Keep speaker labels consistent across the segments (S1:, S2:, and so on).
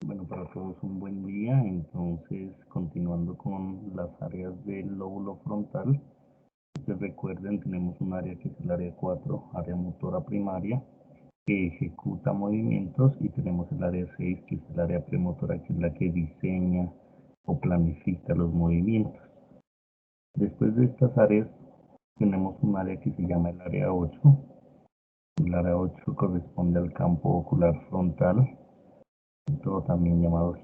S1: Bueno, para todos un buen día. Entonces, continuando con las áreas del lóbulo frontal, recuerden, tenemos un área que es el área 4, área motora primaria, que ejecuta movimientos, y tenemos el área 6, que es el área premotora, que es la que diseña o planifica los movimientos. Después de estas áreas, tenemos un área que se llama el área 8. El área 8 corresponde al campo ocular frontal, también llamado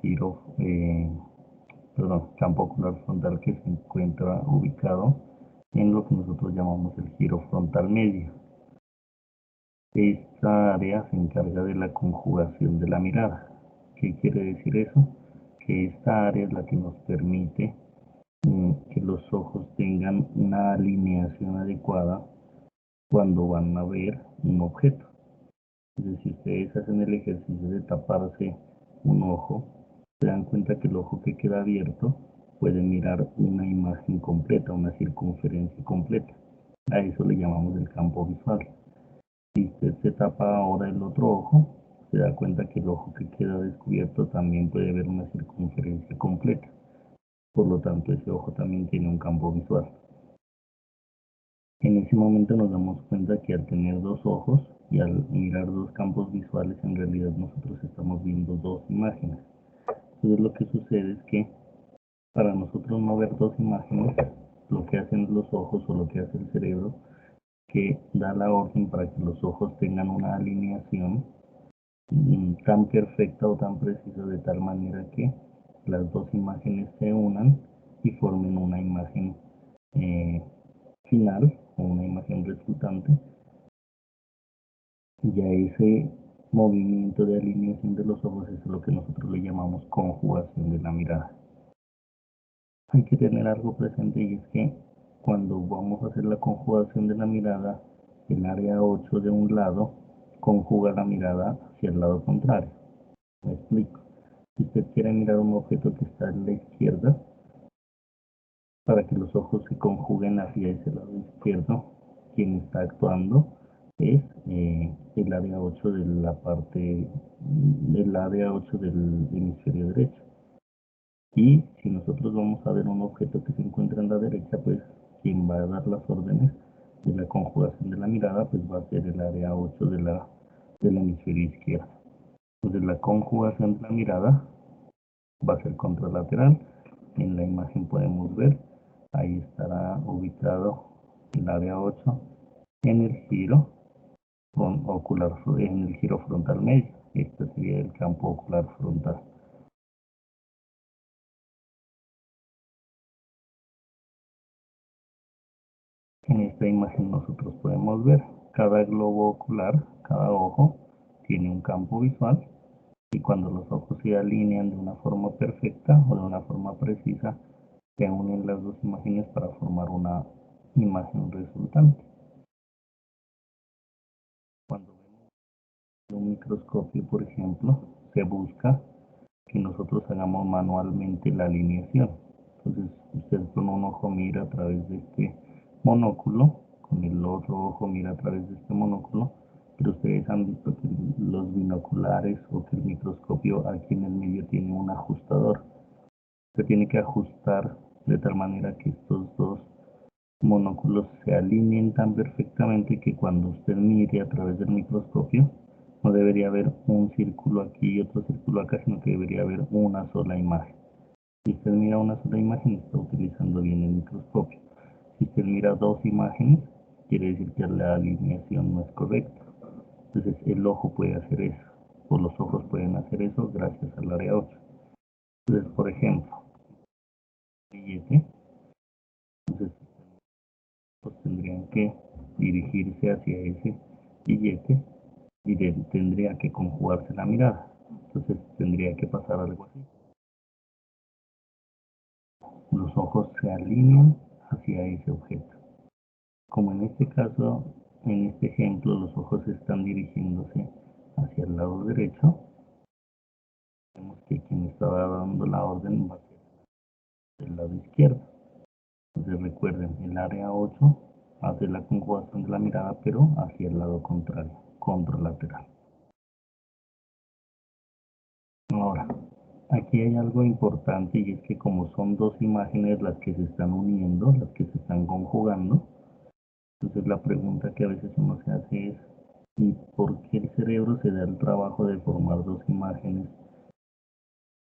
S1: campo ocular frontal, que se encuentra ubicado en lo que nosotros llamamos el giro frontal medio. Esta área se encarga de la conjugación de la mirada. ¿Qué quiere decir eso? Que esta área es la que nos permite que los ojos tengan una alineación adecuada cuando van a ver un objeto. Entonces, si ustedes hacen el ejercicio de taparse un ojo, se dan cuenta que el ojo que queda abierto puede mirar una imagen completa, una circunferencia completa. A eso le llamamos el campo visual. Si usted se tapa ahora el otro ojo, se da cuenta que el ojo que queda descubierto también puede ver una circunferencia completa. Por lo tanto, ese ojo también tiene un campo visual. En ese momento nos damos cuenta que al tener dos ojos y al mirar dos campos visuales, en realidad nosotros estamos viendo dos imágenes. Entonces lo que sucede es que para nosotros no ver dos imágenes, lo que hacen los ojos o lo que hace el cerebro, que da la orden para que los ojos tengan una alineación tan perfecta o tan precisa, de tal manera que las dos imágenes se unan y formen una imagen eh, final o una imagen resultante. Y a ese movimiento de alineación de los ojos es lo que nosotros le llamamos conjugación de la mirada. Hay que tener algo presente, y es que cuando vamos a hacer la conjugación de la mirada, el área 8 de un lado conjuga la mirada hacia el lado contrario. Me explico. Si usted quiere mirar un objeto que está a la izquierda, para que los ojos se conjuguen hacia ese lado izquierdo, quien está actuando es el área 8 de la parte del área 8 del hemisferio derecho. Y si nosotros vamos a ver un objeto que se encuentra en la derecha, pues quien va a dar las órdenes de la conjugación de la mirada pues va a ser el área 8 del hemisferio izquierdo. Entonces la conjugación de la mirada va a ser contralateral. En la imagen podemos ver, ahí estará ubicado el área 8 en el giro ocular, en el giro frontal medio. Este sería el campo ocular frontal. En esta imagen nosotros podemos ver cada globo ocular, cada ojo tiene un campo visual, y cuando los ojos se alinean de una forma perfecta o de una forma precisa, se unen las dos imágenes para formar una imagen resultante. Cuando vemos un microscopio, por ejemplo, se busca que nosotros hagamos manualmente la alineación. Entonces, usted con un ojo mira a través de este monóculo, con el otro ojo mira a través de este monóculo, pero ustedes han visto que los binoculares o que el microscopio aquí en el medio tiene un ajustador. Se tiene que ajustar de tal manera que estos dos monóculos se alineen tan perfectamente que cuando usted mire a través del microscopio, no debería haber un círculo aquí y otro círculo acá, sino que debería haber una sola imagen. Si usted mira una sola imagen, está utilizando bien el microscopio. Si usted mira dos imágenes, quiere decir que la alineación no es correcta. Entonces el ojo puede hacer eso, o los ojos pueden hacer eso gracias al área 8. Entonces, por ejemplo, billete, entonces pues tendrían que dirigirse hacia ese billete y tendría que conjugarse la mirada. Entonces tendría que pasar algo así. Los ojos se alinean hacia ese objeto. Como en este caso, en este ejemplo, los ojos están dirigiéndose hacia el lado derecho, vemos que quien estaba dando la orden va a ser el lado izquierdo. Entonces recuerden, el área 8 hace la conjugación de la mirada, pero hacia el lado contrario, contralateral. Ahora, Aquí hay algo importante y es que como son dos imágenes las que se están uniendo, las que se están conjugando, entonces la pregunta que a veces uno se hace es, ¿y por qué el cerebro se da el trabajo de formar dos imágenes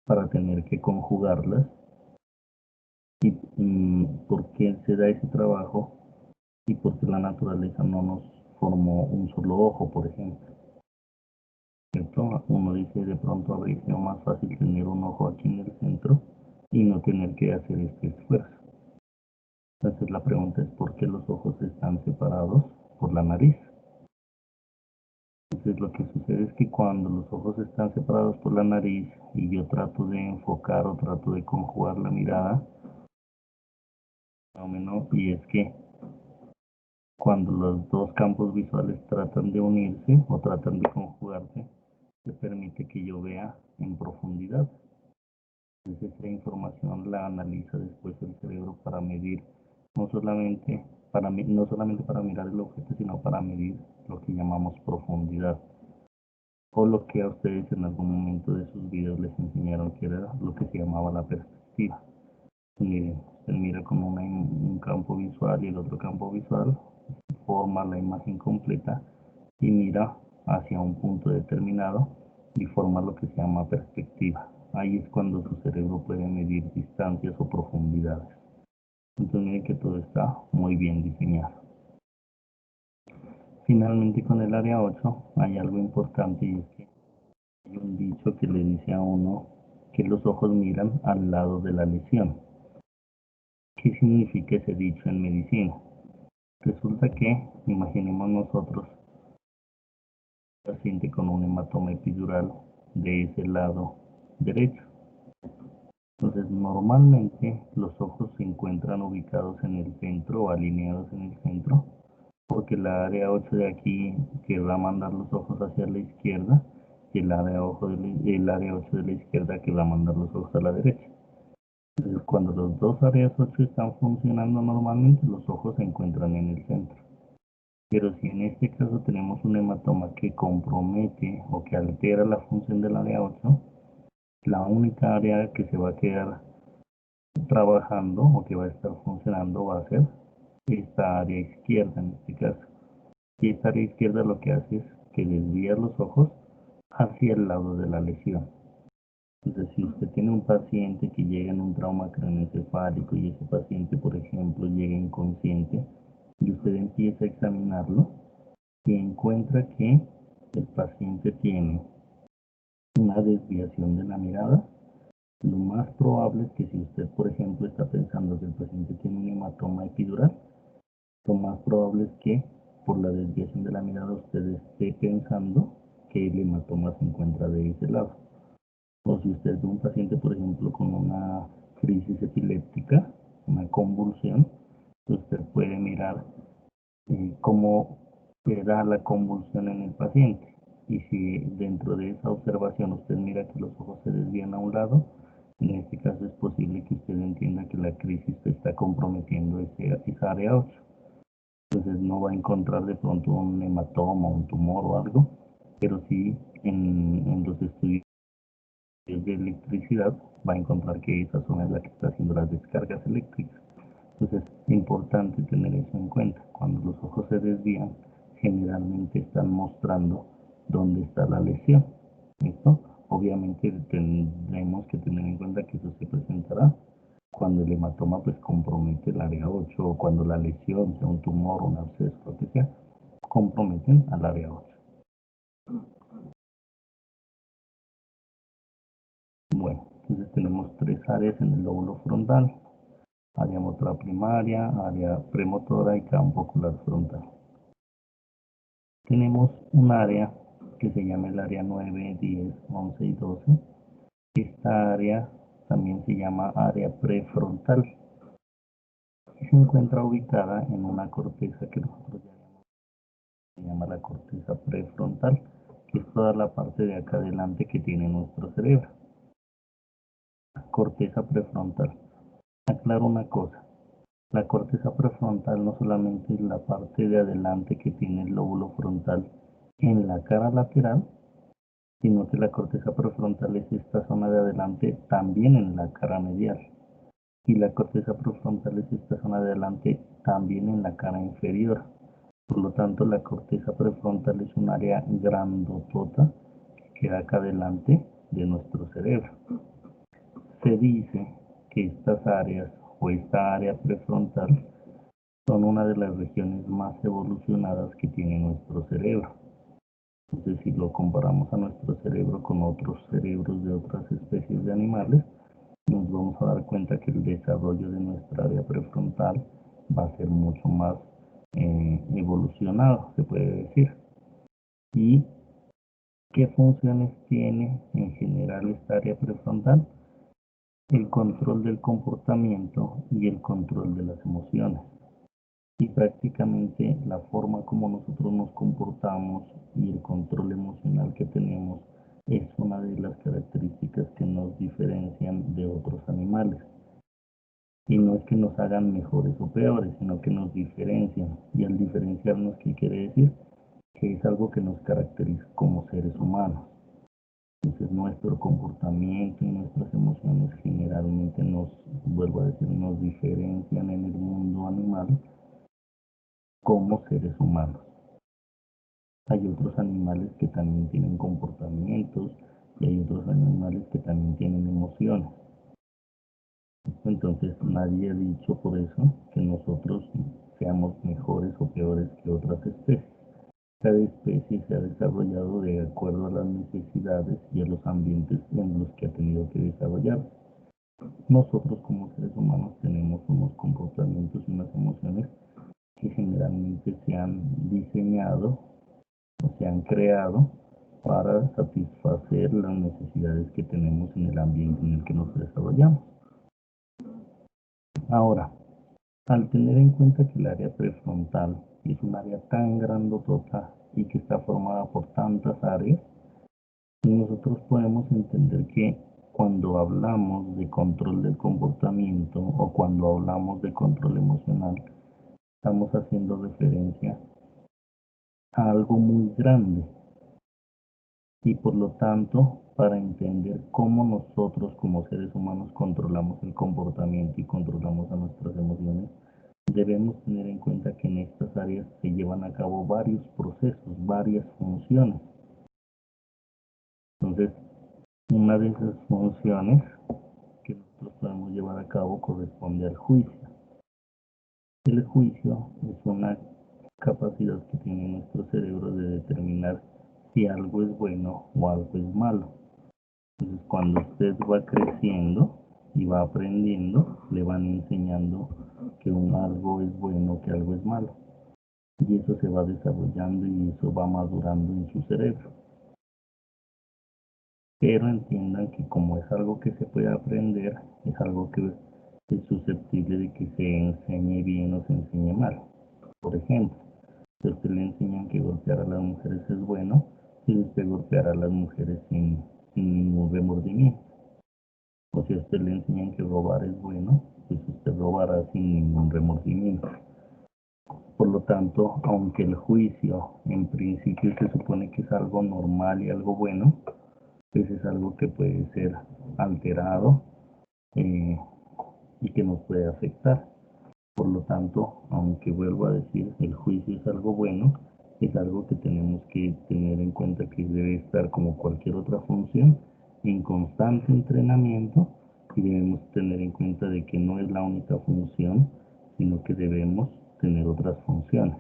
S1: para tener que conjugarlas? ¿Y por qué se da ese trabajo? ¿Y por qué la naturaleza no nos formó un solo ojo, por ejemplo? ¿Cierto? Uno dice, de pronto habría sido más fácil tener un ojo aquí en el centro y no tener que hacer este esfuerzo. Entonces la pregunta es, ¿por qué los ojos están separados por la nariz? Entonces lo que sucede es que cuando los ojos están separados por la nariz y yo trato de enfocar o trato de conjugar la mirada, fenómeno, y es que cuando los dos campos visuales tratan de unirse o tratan de conjugarse, se permite que yo vea en profundidad. Entonces esa información la analiza después el cerebro para medir, no solamente para mirar el objeto, sino para medir lo que llamamos profundidad, o lo que a ustedes en algún momento de sus videos les enseñaron que era lo que se llamaba la perspectiva. Miren, usted mira con un campo visual y el otro campo visual, forma la imagen completa y mira hacia un punto determinado y forma lo que se llama perspectiva. Ahí es cuando su cerebro puede medir distancias o profundidades. Entonces miren que todo está muy bien diseñado. Finalmente con el área 8 hay algo importante y es que hay un dicho que le dice a uno que los ojos miran al lado de la lesión. ¿Qué significa ese dicho en medicina? Resulta que, imaginemos nosotros, un paciente con un hematoma epidural de ese lado derecho. Entonces, normalmente los ojos se encuentran ubicados en el centro o alineados en el centro, porque la área 8 de aquí que va a mandar los ojos hacia la izquierda y el área 8 de la izquierda que va a mandar los ojos a la derecha. Entonces, cuando los dos áreas 8 están funcionando normalmente, los ojos se encuentran en el centro. Pero si en este caso tenemos un hematoma que compromete o que altera la función del área 8, la única área que se va a quedar trabajando o que va a estar funcionando va a ser esta área izquierda en este caso. Y esta área izquierda lo que hace es que desvía los ojos hacia el lado de la lesión. Entonces, si usted tiene un paciente que llega en un trauma craneoencefálico y ese paciente, por ejemplo, llega inconsciente y usted empieza a examinarlo y encuentra que el paciente tiene una desviación de la mirada, lo más probable es que si usted, por ejemplo, está pensando que el paciente tiene un hematoma epidural, lo más probable es que por la desviación de la mirada usted esté pensando que el hematoma se encuentra de ese lado. O si usted es un paciente, por ejemplo, con una crisis epiléptica, una convulsión, usted puede mirar cómo se da la convulsión en el paciente. Y si dentro de esa observación usted mira que los ojos se desvían a un lado, en este caso es posible que usted entienda que la crisis está comprometiendo esa área 8. Entonces no va a encontrar de pronto un hematoma, un tumor o algo, pero sí en los estudios de electricidad va a encontrar que esa zona es la que está haciendo las descargas eléctricas. Entonces es importante tener eso en cuenta. Cuando los ojos se desvían, generalmente están mostrando dónde está la lesión. ¿Listo? Obviamente tendremos que tener en cuenta que eso se presentará cuando el hematoma pues compromete el área 8 o cuando la lesión, sea un tumor, un absceso, lo que sea, comprometen al área 8. Bueno, entonces tenemos tres áreas en el lóbulo frontal: área motora primaria, área premotora y campo ocular frontal. Tenemos un área que se llama el área 9, 10, 11 y 12. Esta área también se llama área prefrontal y se encuentra ubicada en una corteza que nosotros se llama la corteza prefrontal, que es toda la parte de acá adelante que tiene nuestro cerebro. Corteza prefrontal. Aclaro una cosa. La corteza prefrontal no solamente es la parte de adelante que tiene el lóbulo frontal en la cara lateral, sino que la corteza prefrontal es esta zona de adelante también en la cara medial. Y la corteza prefrontal es esta zona de adelante también en la cara inferior. Por lo tanto, la corteza prefrontal es un área grandotota que queda acá delante de nuestro cerebro. Se dice que estas áreas o esta área prefrontal son una de las regiones más evolucionadas que tiene nuestro cerebro. Entonces, si lo comparamos a nuestro cerebro con otros cerebros de otras especies de animales, nos vamos a dar cuenta que el desarrollo de nuestra área prefrontal va a ser mucho más evolucionado, se puede decir. ¿Y qué funciones tiene en general esta área prefrontal? El control del comportamiento y el control de las emociones. Y prácticamente la forma como nosotros nos comportamos y el control emocional que tenemos es una de las características que nos diferencian de otros animales. Y no es que nos hagan mejores o peores, sino que nos diferencian. Y al diferenciarnos, ¿qué quiere decir? Que es algo que nos caracteriza como seres humanos. Entonces nuestro comportamiento y nuestras emociones generalmente vuelvo a decir, nos diferencian en el mundo animal como seres humanos. Hay otros animales que también tienen comportamientos y hay otros animales que también tienen emociones. Entonces nadie ha dicho por eso que nosotros seamos mejores o peores que otras especies. Cada especie se ha desarrollado de acuerdo a las necesidades y a los ambientes en los que ha tenido que desarrollarse. Nosotros como seres humanos tenemos unos comportamientos y unas emociones que generalmente se han diseñado o se han creado para satisfacer las necesidades que tenemos en el ambiente en el que nos desarrollamos. Ahora, al tener en cuenta que el área prefrontal es un área tan grandotota y que está formada por tantas áreas, nosotros podemos entender que cuando hablamos de control del comportamiento o cuando hablamos de control emocional, estamos haciendo referencia a algo muy grande y por lo tanto, para entender cómo nosotros como seres humanos controlamos el comportamiento y controlamos a nuestras emociones, debemos tener en cuenta que en estas áreas se llevan a cabo varios procesos, varias funciones. Entonces, una de esas funciones que nosotros podemos llevar a cabo corresponde al juicio. El juicio es una capacidad que tiene nuestro cerebro de determinar si algo es bueno o algo es malo. Entonces, cuando usted va creciendo y va aprendiendo, le van enseñando que algo es bueno, que algo es malo. Y eso se va desarrollando y eso va madurando en su cerebro. Pero entiendan que como es algo que se puede aprender, es algo que es susceptible de que se enseñe bien o se enseñe mal. Por ejemplo, si a usted le enseñan que golpear a las mujeres es bueno, si usted golpear a las mujeres sin ningún remordimiento. O si a usted le enseñan que robar es bueno, pues usted robará sin ningún remordimiento. Por lo tanto, aunque el juicio en principio se supone que es algo normal y algo bueno, pues es algo que puede ser alterado eh, y que nos puede afectar. Por lo tanto, aunque vuelvo a decir, el juicio es algo bueno, es algo que tenemos que tener en cuenta que debe estar como cualquier otra función en constante entrenamiento y debemos tener en cuenta de que no es la única función, sino que debemos tener otras funciones.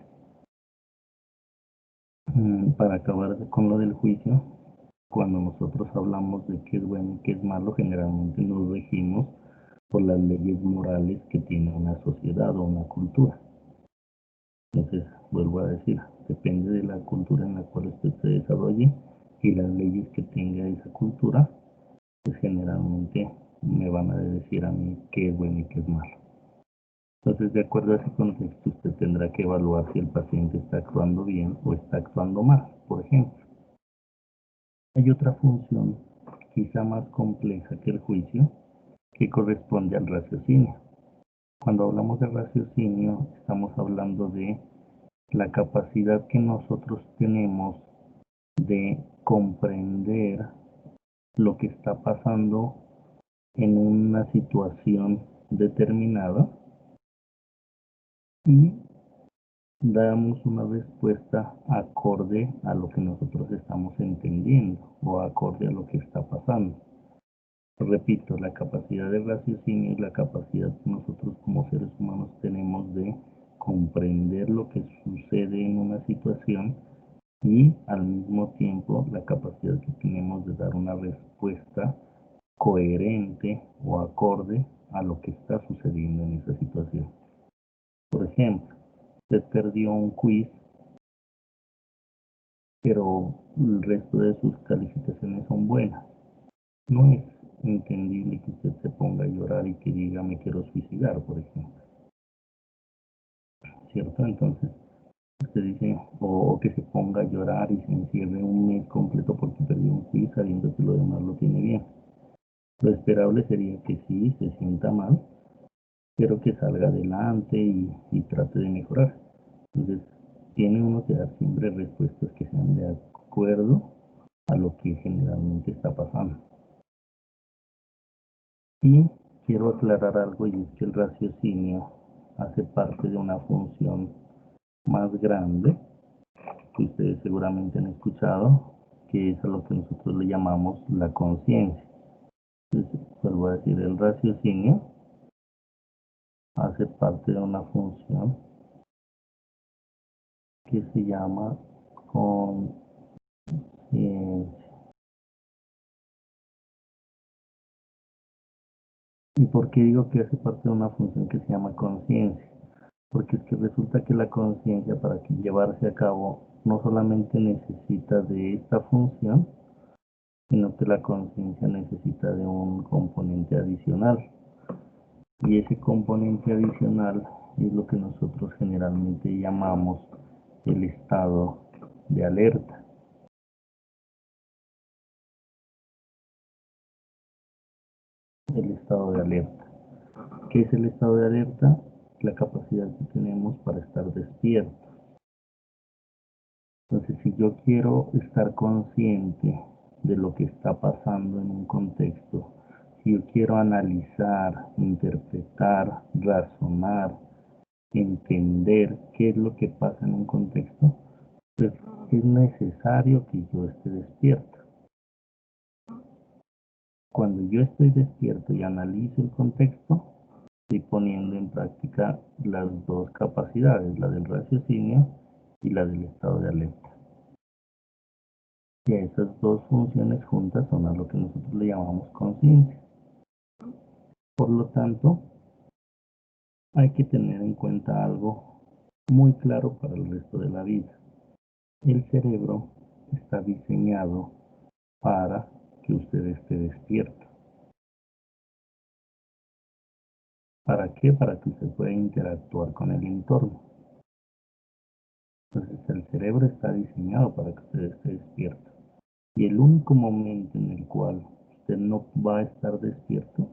S1: Para acabar con lo del juicio, cuando nosotros hablamos de qué es bueno y qué es malo, generalmente nos regimos por las leyes morales que tiene una sociedad o una cultura. Entonces, vuelvo a decir, depende de la cultura en la cual usted se desarrolle y las leyes que tenga esa cultura, pues generalmente me van a decir a mí qué es bueno y qué es malo. Entonces, de acuerdo a ese contexto, usted tendrá que evaluar si el paciente está actuando bien o está actuando mal, por ejemplo. Hay otra función, quizá más compleja que el juicio, que corresponde al raciocinio. Cuando hablamos de raciocinio, estamos hablando de la capacidad que nosotros tenemos de comprender lo que está pasando en una situación determinada y damos una respuesta acorde a lo que nosotros estamos entendiendo o acorde a lo que está pasando. Repito, la capacidad de raciocinio es la capacidad que nosotros como seres humanos tenemos de comprender lo que sucede en una situación y al mismo tiempo la capacidad que tenemos de dar una respuesta coherente o acorde a lo que está sucediendo en esa situación. Por ejemplo, usted perdió un quiz, pero el resto de sus calificaciones son buenas. No es entendible que usted se ponga a llorar y que diga me quiero suicidar, por ejemplo. ¿Cierto? Entonces, usted dice, o que se ponga a llorar y se encierre un mes completo porque perdió un quiz sabiendo que lo demás lo tiene bien. Lo esperable sería que sí, se sienta mal, pero que salga adelante y trate de mejorar. Entonces, tiene uno que dar siempre respuestas que sean de acuerdo a lo que generalmente está pasando. Y quiero aclarar algo, y es que el raciocinio hace parte de una función más grande que ustedes seguramente han escuchado, que es a lo que nosotros le llamamos la conciencia. Entonces, vuelvo a decir, el raciocinio hace parte de una función que se llama conciencia. ¿Y por qué digo que hace parte de una función que se llama conciencia? Porque es que resulta que la conciencia, para que llevarse a cabo, no solamente necesita de esta función, sino que la conciencia necesita de un componente adicional. Y ese componente adicional es lo que nosotros generalmente llamamos el estado de alerta. El estado de alerta. ¿Qué es el estado de alerta? La capacidad que tenemos para estar despiertos. Entonces, si yo quiero estar consciente de lo que está pasando en un contexto, si yo quiero analizar, interpretar, razonar, entender qué es lo que pasa en un contexto, pues es necesario que yo esté despierto. Cuando yo estoy despierto y analizo el contexto, estoy poniendo en práctica las dos capacidades, la del raciocinio y la del estado de alerta. Y a esas dos funciones juntas son a lo que nosotros le llamamos conciencia. Por lo tanto, hay que tener en cuenta algo muy claro para el resto de la vida. El cerebro está diseñado para que usted esté despierto. ¿Para qué? Para que usted pueda interactuar con el entorno. Entonces el cerebro está diseñado para que usted esté despierto. Y el único momento en el cual usted no va a estar despierto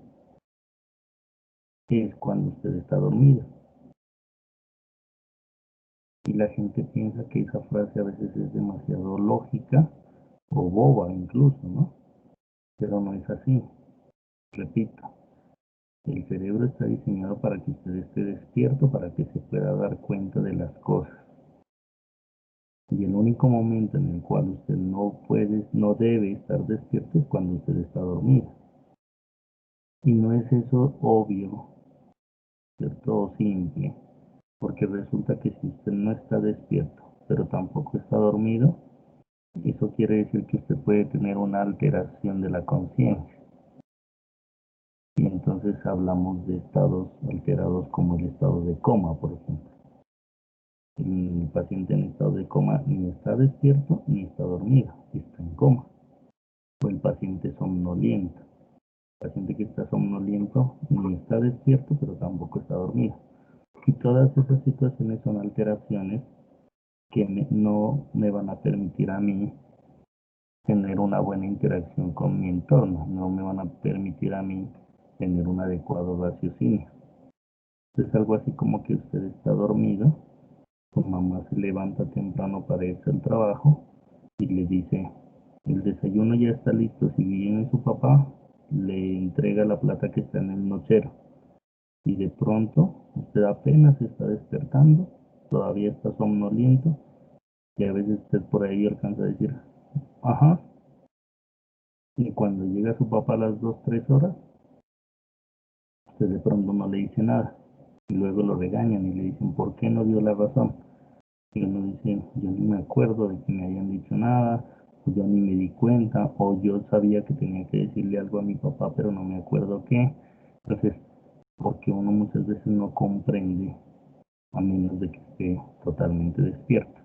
S1: es cuando usted está dormido. Y la gente piensa que esa frase a veces es demasiado lógica o boba incluso, ¿no? Pero no es así. Repito, el cerebro está diseñado para que usted esté despierto, para que se pueda dar cuenta de las cosas. Y el único momento en el cual usted no debe estar despierto es cuando usted está dormido. Y no es eso obvio, ¿cierto? O simple, porque resulta que si usted no está despierto, pero tampoco está dormido, eso quiere decir que usted puede tener una alteración de la conciencia. Y entonces hablamos de estados alterados como el estado de coma, por ejemplo. El paciente en estado de coma ni está despierto ni está dormido, está en coma. O el paciente somnoliento. El paciente que está somnoliento ni está despierto, pero tampoco está dormido. Y todas esas situaciones son alteraciones que no me van a permitir a mí tener una buena interacción con mi entorno, no me van a permitir a mí tener un adecuado raciocinio. Es algo así como que usted está dormido, su mamá se levanta temprano para irse al trabajo y le dice, El desayuno ya está listo. Si viene su papá, le entrega la plata que está en el nochero. Y de pronto, usted apenas se está despertando, todavía está somnoliento, y a veces usted por ahí alcanza a decir, ajá, y cuando llega su papá a las 2, 3 horas, usted de pronto no le dice nada. Y luego lo regañan y le dicen, ¿por qué no dio la razón? Y uno dice, yo ni me acuerdo de que me hayan dicho nada, o yo ni me di cuenta, o yo sabía que tenía que decirle algo a mi papá, pero no me acuerdo qué. Entonces, porque uno muchas veces no comprende a menos de que esté totalmente despierto.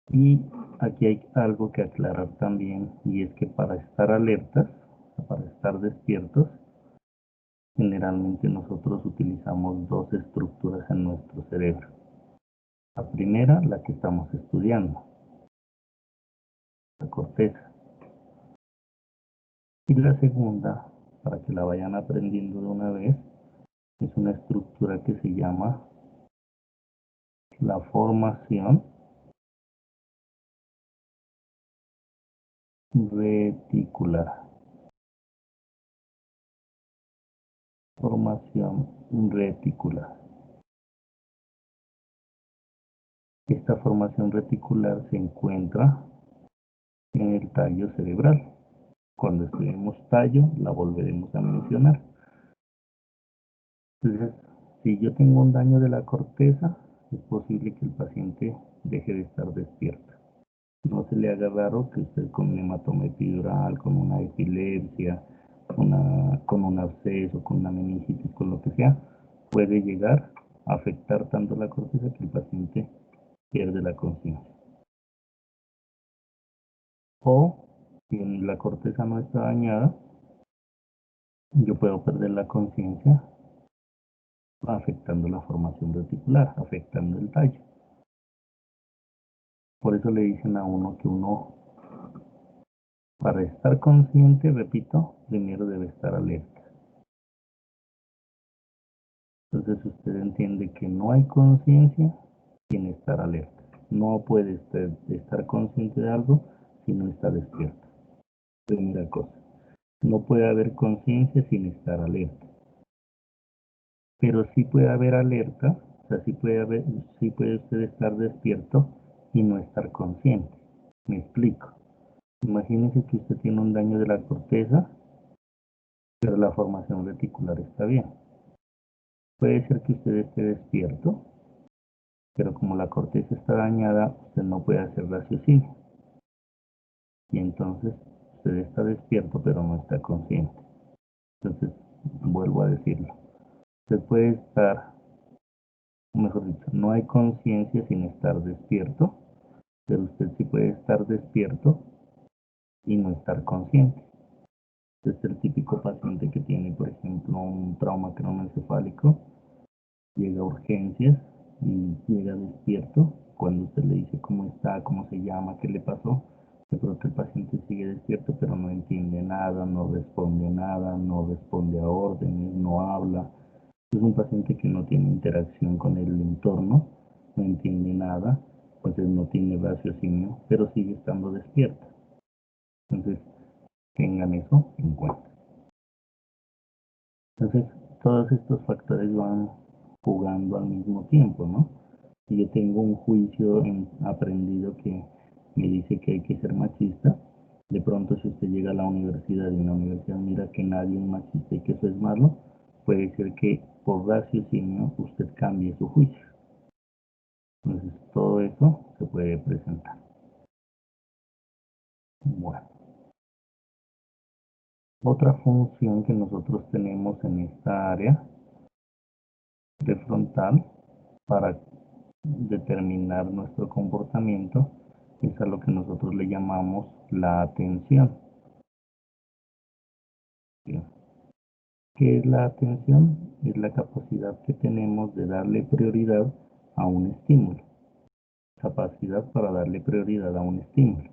S1: Y aquí hay algo que aclarar también, y es que para estar alertas, para estar despiertos, generalmente nosotros utilizamos dos estructuras en nuestro cerebro. La primera, la que estamos estudiando, la corteza. Y la segunda, para que la vayan aprendiendo de una vez, es una estructura que se llama la formación reticular. Formación reticular. Esta formación reticular se encuentra en el tallo cerebral. Cuando estudiemos tallo, la volveremos a mencionar. Entonces, si yo tengo un daño de la corteza, es posible que el paciente deje de estar despierto. No se le haga raro que usted con un hematoma epidural, con una epilepsia, con un absceso, con una meningitis, con lo que sea, puede llegar a afectar tanto la corteza que el paciente pierde la conciencia. O si la corteza no está dañada, yo puedo perder la conciencia afectando la formación reticular, afectando el tallo. Por eso le dicen a uno que uno, para estar consciente, repito, primero debe estar alerta. Entonces usted entiende que no hay conciencia sin estar alerta. No puede usted estar consciente de algo si no está despierto. Primera cosa. No puede haber conciencia sin estar alerta. Pero sí puede haber alerta, o sea, sí puede usted estar despierto y no estar consciente. Me explico. Imagínese que usted tiene un daño de la corteza, pero la formación reticular está bien. Puede ser que usted esté despierto, pero como la corteza está dañada, usted no puede hacer raciocinio. Y entonces usted está despierto, pero no está consciente. Entonces, vuelvo a decirlo. Usted puede estar, mejor dicho, no hay conciencia sin estar despierto, pero usted sí puede estar despierto y no estar consciente. Este es el típico paciente que tiene, por ejemplo, un trauma craneoencefálico, llega a urgencias y llega despierto. Cuando usted le dice cómo está, cómo se llama, qué le pasó, de pronto el paciente sigue despierto, pero no entiende nada, no responde a órdenes, no habla. Es un paciente que no tiene interacción con el entorno, no entiende nada, entonces no tiene raciocinio, pero sigue estando despierto. Entonces, tengan eso en cuenta. Entonces, todos estos factores van jugando al mismo tiempo, ¿no? Si yo tengo un juicio aprendido que me dice que hay que ser machista, de pronto si usted llega a la universidad y en la universidad mira que nadie es machista y que eso es malo, puede ser que por raciocinio usted cambie su juicio. Entonces, todo eso se puede presentar. Bueno, otra función que nosotros tenemos en esta área prefrontal para determinar nuestro comportamiento es a lo que nosotros le llamamos la atención. ¿Sí? ¿Qué es la atención? Es la capacidad que tenemos de darle prioridad a un estímulo. Capacidad para darle prioridad a un estímulo.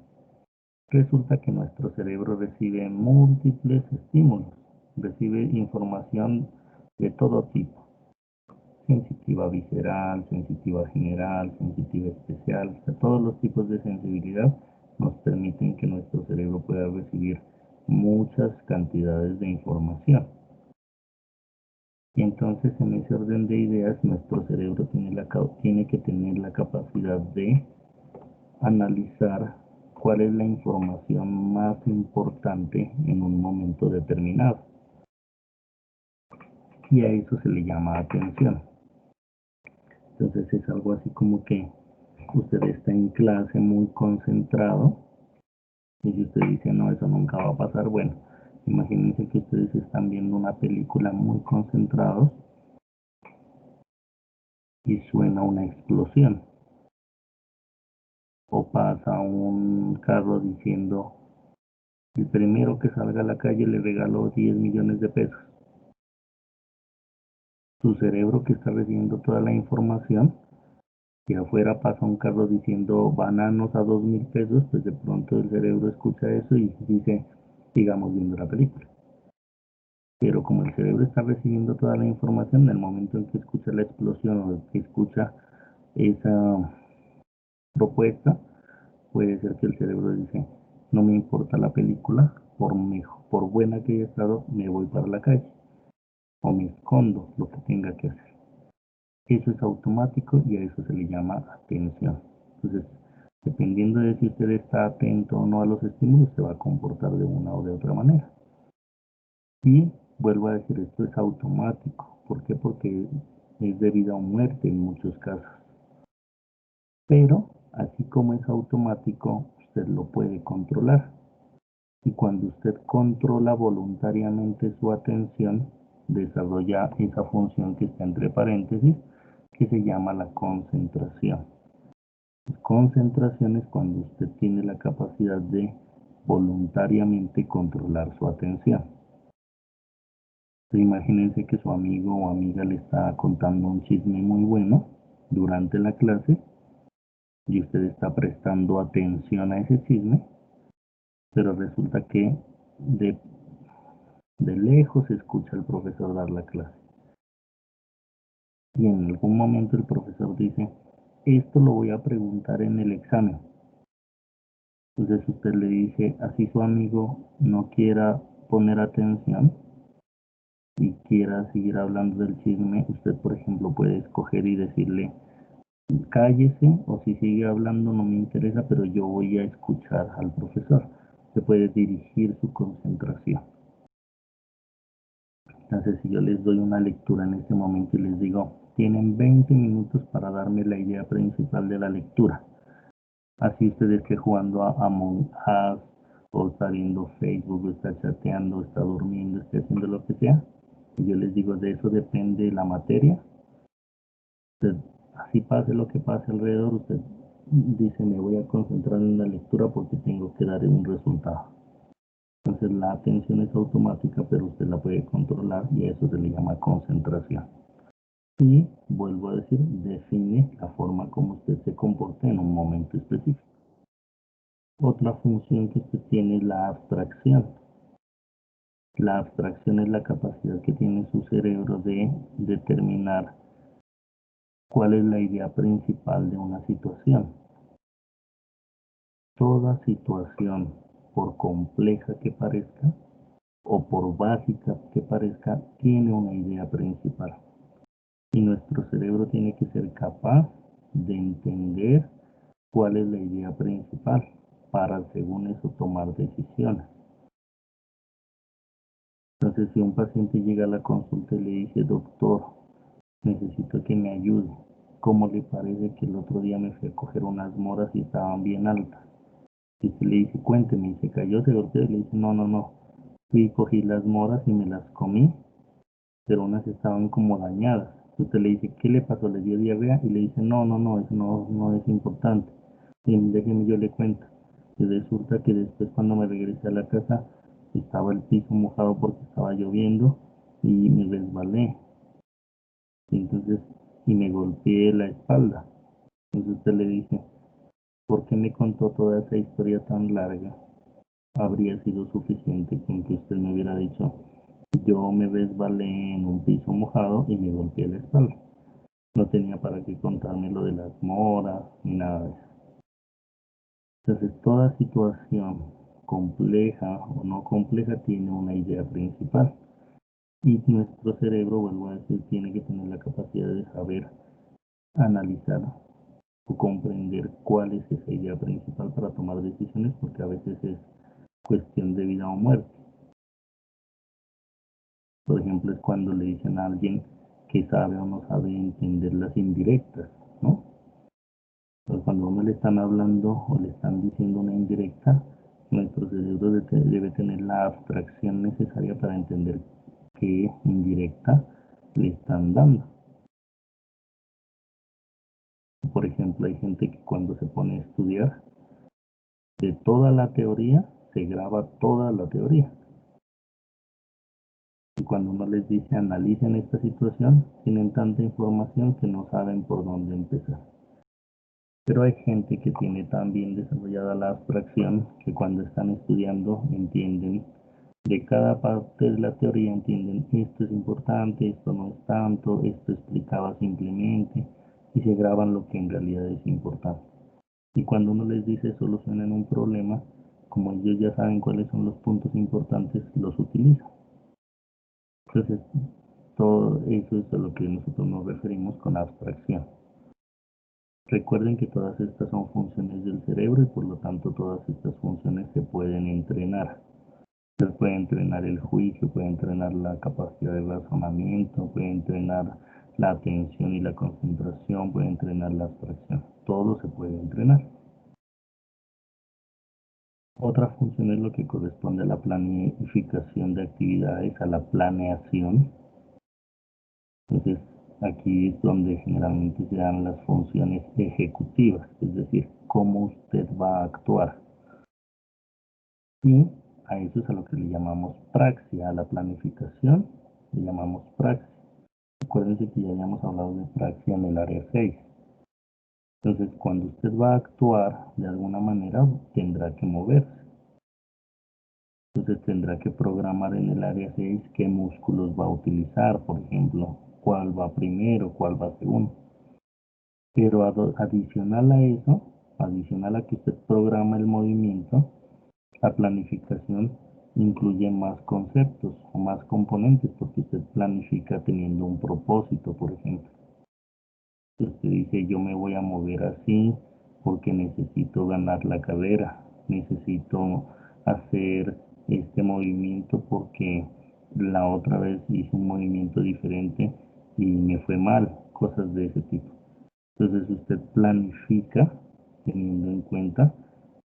S1: Resulta que nuestro cerebro recibe múltiples estímulos, recibe información de todo tipo. Sensitiva visceral, sensitiva general, sensitiva especial, o sea, todos los tipos de sensibilidad nos permiten que nuestro cerebro pueda recibir muchas cantidades de información. Y entonces en ese orden de ideas nuestro cerebro tiene que tener la capacidad de analizar cuál es la información más importante en un momento determinado. Y a eso se le llama atención. Entonces es algo así como que usted está en clase muy concentrado y si usted dice no, eso nunca va a pasar, bueno, imagínense que ustedes están viendo una película muy concentrados y suena una explosión o pasa un carro diciendo el primero que salga a la calle le regalo 10 millones de pesos. Su cerebro, que está recibiendo toda la información, si afuera pasa un carro diciendo bananos a 2.000 pesos, pues de pronto el cerebro escucha eso y dice sigamos viendo la película. Pero como el cerebro está recibiendo toda la información, en el momento en que escucha la explosión o que escucha esa propuesta, puede ser que el cerebro dice no me importa la película, por buena que haya estado, me voy para la calle o me escondo, lo que tenga que hacer. Eso es automático y a eso se le llama atención. Entonces, dependiendo de si usted está atento o no a los estímulos, se va a comportar de una o de otra manera. Y vuelvo a decir, esto es automático. ¿Por qué? Porque es de vida o muerte en muchos casos. Pero, así como es automático, usted lo puede controlar. Y cuando usted controla voluntariamente su atención, desarrolla esa función que está entre paréntesis, que se llama la concentración. Concentración es cuando usted tiene la capacidad de voluntariamente controlar su atención. Imagínense que su amigo o amiga le está contando un chisme muy bueno durante la clase y usted está prestando atención a ese chisme, pero resulta que de, de lejos escucha al profesor dar la clase. Y en algún momento el profesor dice, esto lo voy a preguntar en el examen. Entonces usted le dice, así su amigo no quiera poner atención y quiera seguir hablando del chisme, usted por ejemplo puede escoger y decirle, cállese o si sigue hablando no me interesa, pero yo voy a escuchar al profesor. Se puede dirigir su concentración. Entonces si yo les doy una lectura en este momento y les digo, tienen 20 minutos para darme la idea principal de la lectura. Así usted esté jugando a Among Us, o está viendo Facebook, o está chateando, o está durmiendo, esté haciendo lo que sea. Y yo les digo, de eso depende la materia. Usted, así pase lo que pase alrededor, usted dice, me voy a concentrar en la lectura porque tengo que dar un resultado. Entonces la atención es automática, pero usted la puede controlar y a eso se le llama concentración. Y vuelvo a decir, define la forma como usted se comporta en un momento específico. Otra función que usted tiene es la abstracción. La abstracción es la capacidad que tiene su cerebro de determinar cuál es la idea principal de una situación. Toda situación, por compleja que parezca o por básica que parezca, tiene una idea principal. Y nuestro cerebro tiene que ser capaz de entender cuál es la idea principal para, según eso, tomar decisiones. Entonces, si un paciente llega a la consulta y le dice, doctor, necesito que me ayude, ¿cómo le parece que el otro día me fui a coger unas moras y estaban bien altas? Y usted le dice, cuénteme, y se cayó, se golpeó, y le dice, no, no, no, fui y cogí las moras y me las comí, pero unas estaban como dañadas. Usted le dice, ¿qué le pasó? ¿Le dio diarrea? Y le dice, no, no, no, eso no es importante. Y déjeme yo le cuento. Y resulta que después cuando me regresé a la casa, estaba el piso mojado porque estaba lloviendo y me resbalé. Y entonces, y me golpeé la espalda. Entonces usted le dice, ¿por qué me contó toda esa historia tan larga? Habría sido suficiente con que usted me hubiera dicho, yo me resbalé en un piso mojado y me golpeé la espalda. No tenía para qué contarme lo de las moras ni nada de eso. Entonces, toda situación compleja o no compleja tiene una idea principal. Y nuestro cerebro, vuelvo a decir, tiene que tener la capacidad de saber analizar o comprender cuál es esa idea principal para tomar decisiones, porque a veces es cuestión de vida o muerte. Por ejemplo, es cuando le dicen a alguien que sabe o no sabe entender las indirectas, ¿no? Entonces, cuando a uno le están hablando o le están diciendo una indirecta, nuestro cerebro debe tener la abstracción necesaria para entender qué indirecta le están dando. Por ejemplo, hay gente que cuando se pone a estudiar, de toda la teoría, se graba toda la teoría. Y cuando uno les dice analicen esta situación, tienen tanta información que no saben por dónde empezar. Pero hay gente que tiene tan bien desarrollada la abstracción que cuando están estudiando entienden de cada parte de la teoría, entienden esto es importante, esto no es tanto, esto explicaba simplemente, y se graban lo que en realidad es importante. Y cuando uno les dice solucionen un problema, como ellos ya saben cuáles son los puntos importantes, los utilizan. Entonces, todo eso es a lo que nosotros nos referimos con abstracción. Recuerden que todas estas son funciones del cerebro y por lo tanto todas estas funciones se pueden entrenar. Se puede entrenar el juicio, puede entrenar la capacidad de razonamiento, puede entrenar la atención y la concentración, puede entrenar la abstracción. Todo se puede entrenar. Otra función es lo que corresponde a la planificación de actividades, a la planeación. Entonces, aquí es donde generalmente se dan las funciones ejecutivas, es decir, cómo usted va a actuar. Y a eso es a lo que le llamamos praxia, a la planificación le llamamos praxia. Acuérdense que ya habíamos hablado de praxia en el área 6. Entonces, cuando usted va a actuar, de alguna manera tendrá que moverse. Entonces tendrá que programar en el área 6 qué músculos va a utilizar, por ejemplo, cuál va primero, cuál va segundo. Pero adicional a eso, adicional a que usted programa el movimiento, la planificación incluye más conceptos o más componentes, porque usted planifica teniendo un propósito, por ejemplo. Usted dice, yo me voy a mover así porque necesito ganar la carrera, necesito hacer este movimiento porque la otra vez hice un movimiento diferente y me fue mal, cosas de ese tipo. Entonces usted planifica teniendo en cuenta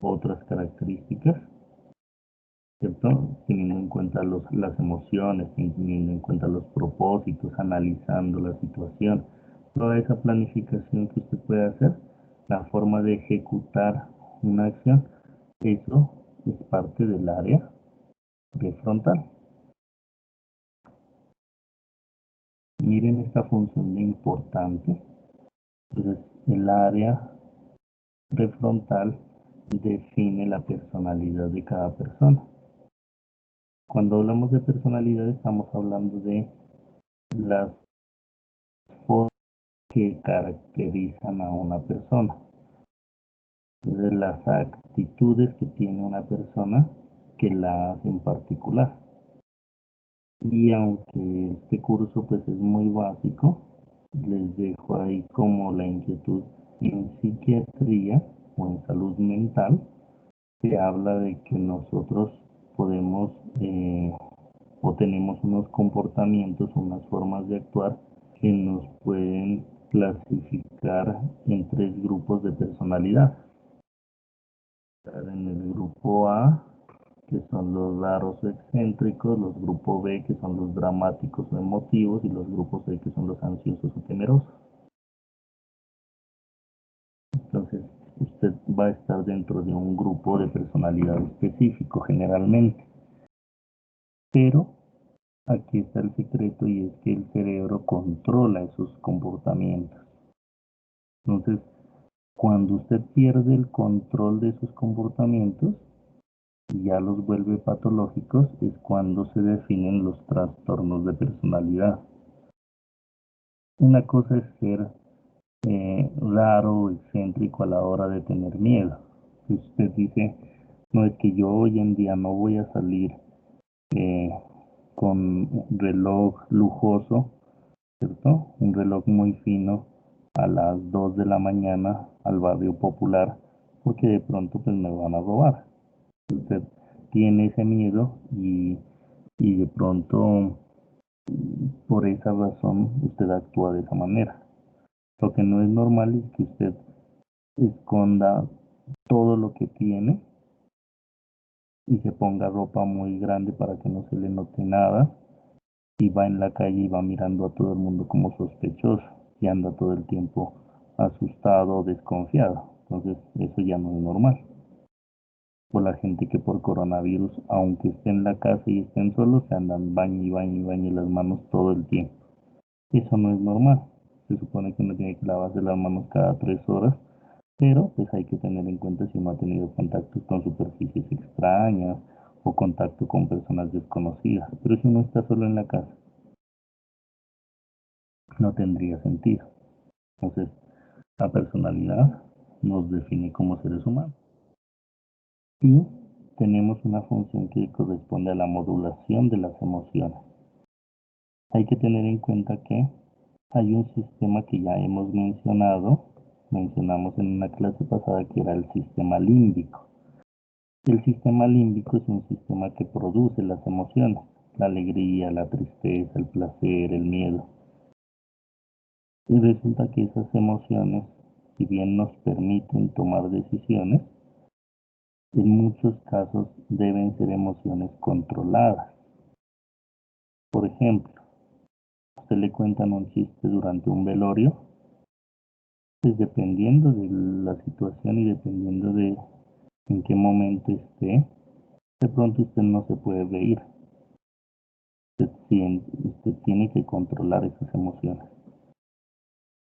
S1: otras características, ¿cierto? Teniendo en cuenta las emociones, teniendo en cuenta los propósitos, analizando la situación. Toda esa planificación que usted puede hacer, la forma de ejecutar una acción, eso es parte del área prefrontal. Miren esta función de importante. Entonces, el área prefrontal define la personalidad de cada persona. Cuando hablamos de personalidad estamos hablando de las formas que caracterizan a una persona, de las actitudes que tiene una persona que la hacen particular. Y aunque este curso pues es muy básico, les dejo ahí como la inquietud en psiquiatría o en salud mental, se habla de que nosotros podemos o tenemos unos comportamientos, unas formas de actuar que nos pueden clasificar en tres grupos de personalidad. En el grupo A, que son los raros o excéntricos, los grupos B, que son los dramáticos o emotivos, y los grupos C, que son los ansiosos o temerosos. Entonces, usted va a estar dentro de un grupo de personalidad específico generalmente, pero aquí está el secreto y es que el cerebro controla esos comportamientos. Entonces, cuando usted pierde el control de esos comportamientos y ya los vuelve patológicos, es cuando se definen los trastornos de personalidad. Una cosa es ser raro o excéntrico a la hora de tener miedo. Usted dice, no es que yo hoy en día no voy a salir eh, con un reloj lujoso, ¿cierto? Un reloj muy fino a las 2 de la mañana al barrio popular, porque de pronto pues me van a robar. Usted tiene ese miedo y de pronto por esa razón usted actúa de esa manera. Lo que no es normal es que usted esconda todo lo que tiene y se ponga ropa muy grande para que no se le note nada y va en la calle y va mirando a todo el mundo como sospechoso y anda todo el tiempo asustado o desconfiado. Entonces eso ya no es normal. O la gente que por coronavirus, aunque esté en la casa y estén solos, se andan baño y baño y baño las manos todo el tiempo. Eso no es normal. Se supone que uno tiene que lavarse las manos cada 3 horas, pero pues hay que tener en cuenta si uno ha tenido contactos con superficies extrañas o contacto con personas desconocidas. Pero si uno está solo en la casa, no tendría sentido. Entonces, la personalidad nos define como seres humanos. Y tenemos una función que corresponde a la modulación de las emociones. Hay que tener en cuenta que hay un sistema que ya hemos mencionamos en una clase pasada que era el sistema límbico. El sistema límbico es un sistema que produce las emociones, la alegría, la tristeza, el placer, el miedo. Y resulta que esas emociones, si bien nos permiten tomar decisiones, en muchos casos deben ser emociones controladas. Por ejemplo, a usted le cuentan un chiste durante un velorio, pues dependiendo de la situación y dependiendo de en qué momento esté, de pronto usted no se puede reír. Usted tiene que controlar esas emociones.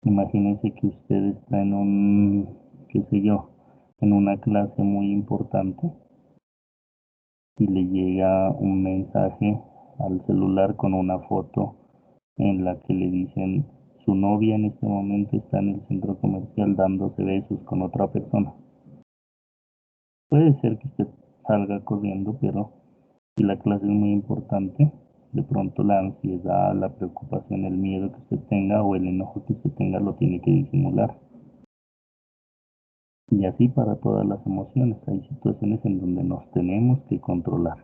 S1: Imagínese que usted está en qué sé yo, en una clase muy importante y le llega un mensaje al celular con una foto en la que le dicen su novia en este momento está en el centro comercial dándose besos con otra persona. Puede ser que usted salga corriendo, pero si la clase es muy importante, de pronto la ansiedad, la preocupación, el miedo que usted tenga o el enojo que usted tenga lo tiene que disimular. Y así para todas las emociones, hay situaciones en donde nos tenemos que controlar.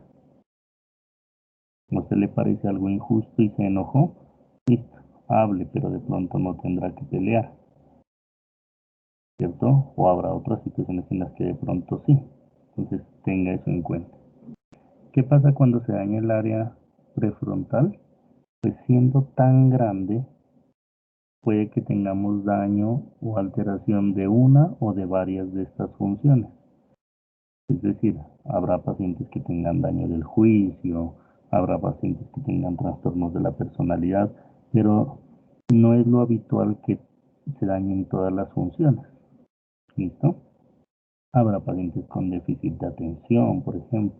S1: ¿A usted le parece algo injusto y se enojó? Listo, hable, pero de pronto no tendrá que pelear, ¿cierto? O habrá otras situaciones en las que de pronto sí. Entonces tenga eso en cuenta. ¿Qué pasa cuando se daña el área prefrontal? Pues siendo tan grande, puede que tengamos daño o alteración de una o de varias de estas funciones. Es decir, habrá pacientes que tengan daño del juicio, habrá pacientes que tengan trastornos de la personalidad, pero no es lo habitual que se dañen todas las funciones. ¿Listo? Habrá pacientes con déficit de atención, por ejemplo.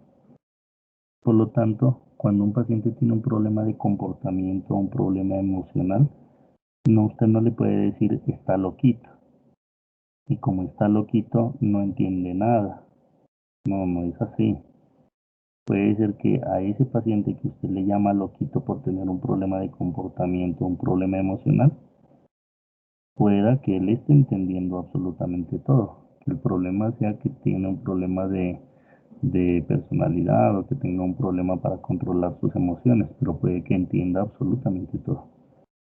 S1: Por lo tanto, cuando un paciente tiene un problema de comportamiento o un problema emocional, no, usted no le puede decir está loquito. Y como está loquito, no entiende nada. No, no es así. Puede ser que a ese paciente que usted le llama loquito por tener un problema de comportamiento, un problema emocional, pueda que él esté entendiendo absolutamente todo. Que el problema sea que tiene un problema de personalidad o que tenga un problema para controlar sus emociones, pero puede que entienda absolutamente todo.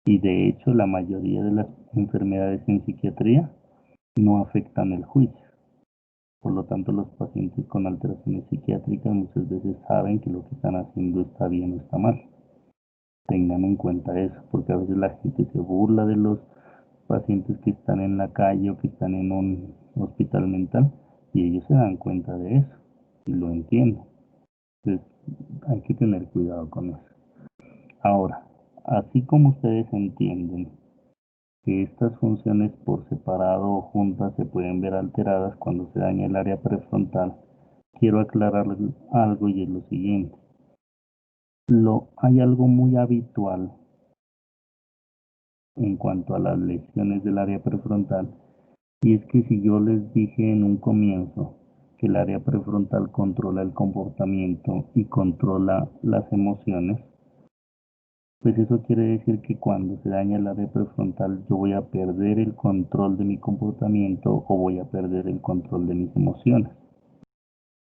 S1: Y de hecho, la mayoría de las enfermedades en psiquiatría no afectan el juicio. Por lo tanto, los pacientes con alteraciones psiquiátricas muchas veces saben que lo que están haciendo está bien o está mal. Tengan en cuenta eso, porque a veces la gente se burla de los pacientes que están en la calle o que están en un hospital mental y ellos se dan cuenta de eso y lo entienden. Entonces, hay que tener cuidado con eso. Ahora, así como ustedes entienden que estas funciones por separado o juntas se pueden ver alteradas cuando se daña el área prefrontal, quiero aclararles algo y es lo siguiente. Hay algo muy habitual en cuanto a las lesiones del área prefrontal y es que si yo les dije en un comienzo que el área prefrontal controla el comportamiento y controla las emociones, pues eso quiere decir que cuando se daña el área prefrontal yo voy a perder el control de mi comportamiento o voy a perder el control de mis emociones.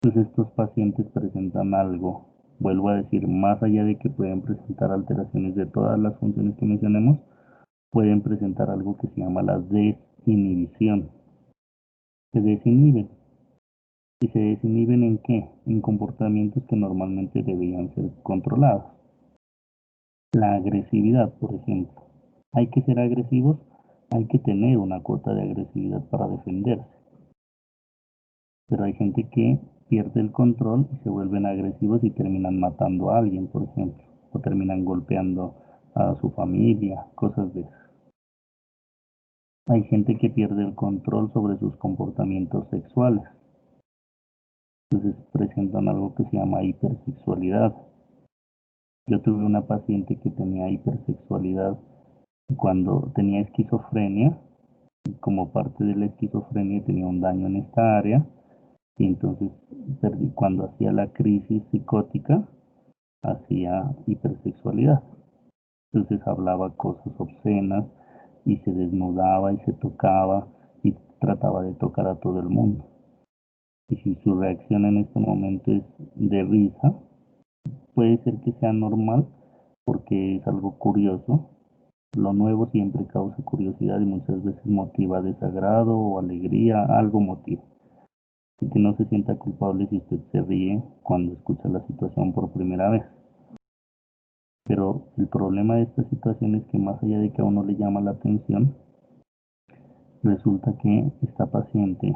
S1: Entonces estos pacientes presentan algo, vuelvo a decir, más allá de que pueden presentar alteraciones de todas las funciones que mencionemos, pueden presentar algo que se llama la desinhibición. Se desinhiben. ¿Y se desinhiben en qué? En comportamientos que normalmente deberían ser controlados. La agresividad, por ejemplo. ¿Hay que ser agresivos? Hay que tener una cuota de agresividad para defenderse. Pero hay gente que pierde el control y se vuelven agresivos y terminan matando a alguien, por ejemplo, o terminan golpeando a su familia, cosas de esas. Hay gente que pierde el control sobre sus comportamientos sexuales. Entonces presentan algo que se llama hipersexualidad. Yo tuve una paciente que tenía hipersexualidad y cuando tenía esquizofrenia, y como parte de la esquizofrenia tenía un daño en esta área, y entonces cuando hacía la crisis psicótica, hacía hipersexualidad. Entonces hablaba cosas obscenas y se desnudaba y se tocaba y trataba de tocar a todo el mundo. Y si su reacción en este momento es de risa, puede ser que sea normal porque es algo curioso. Lo nuevo siempre causa curiosidad y muchas veces motiva desagrado o alegría, algo motiva. Así que no se sienta culpable si usted se ríe cuando escucha la situación por primera vez. Pero el problema de esta situación es que más allá de que a uno le llama la atención, resulta que esta paciente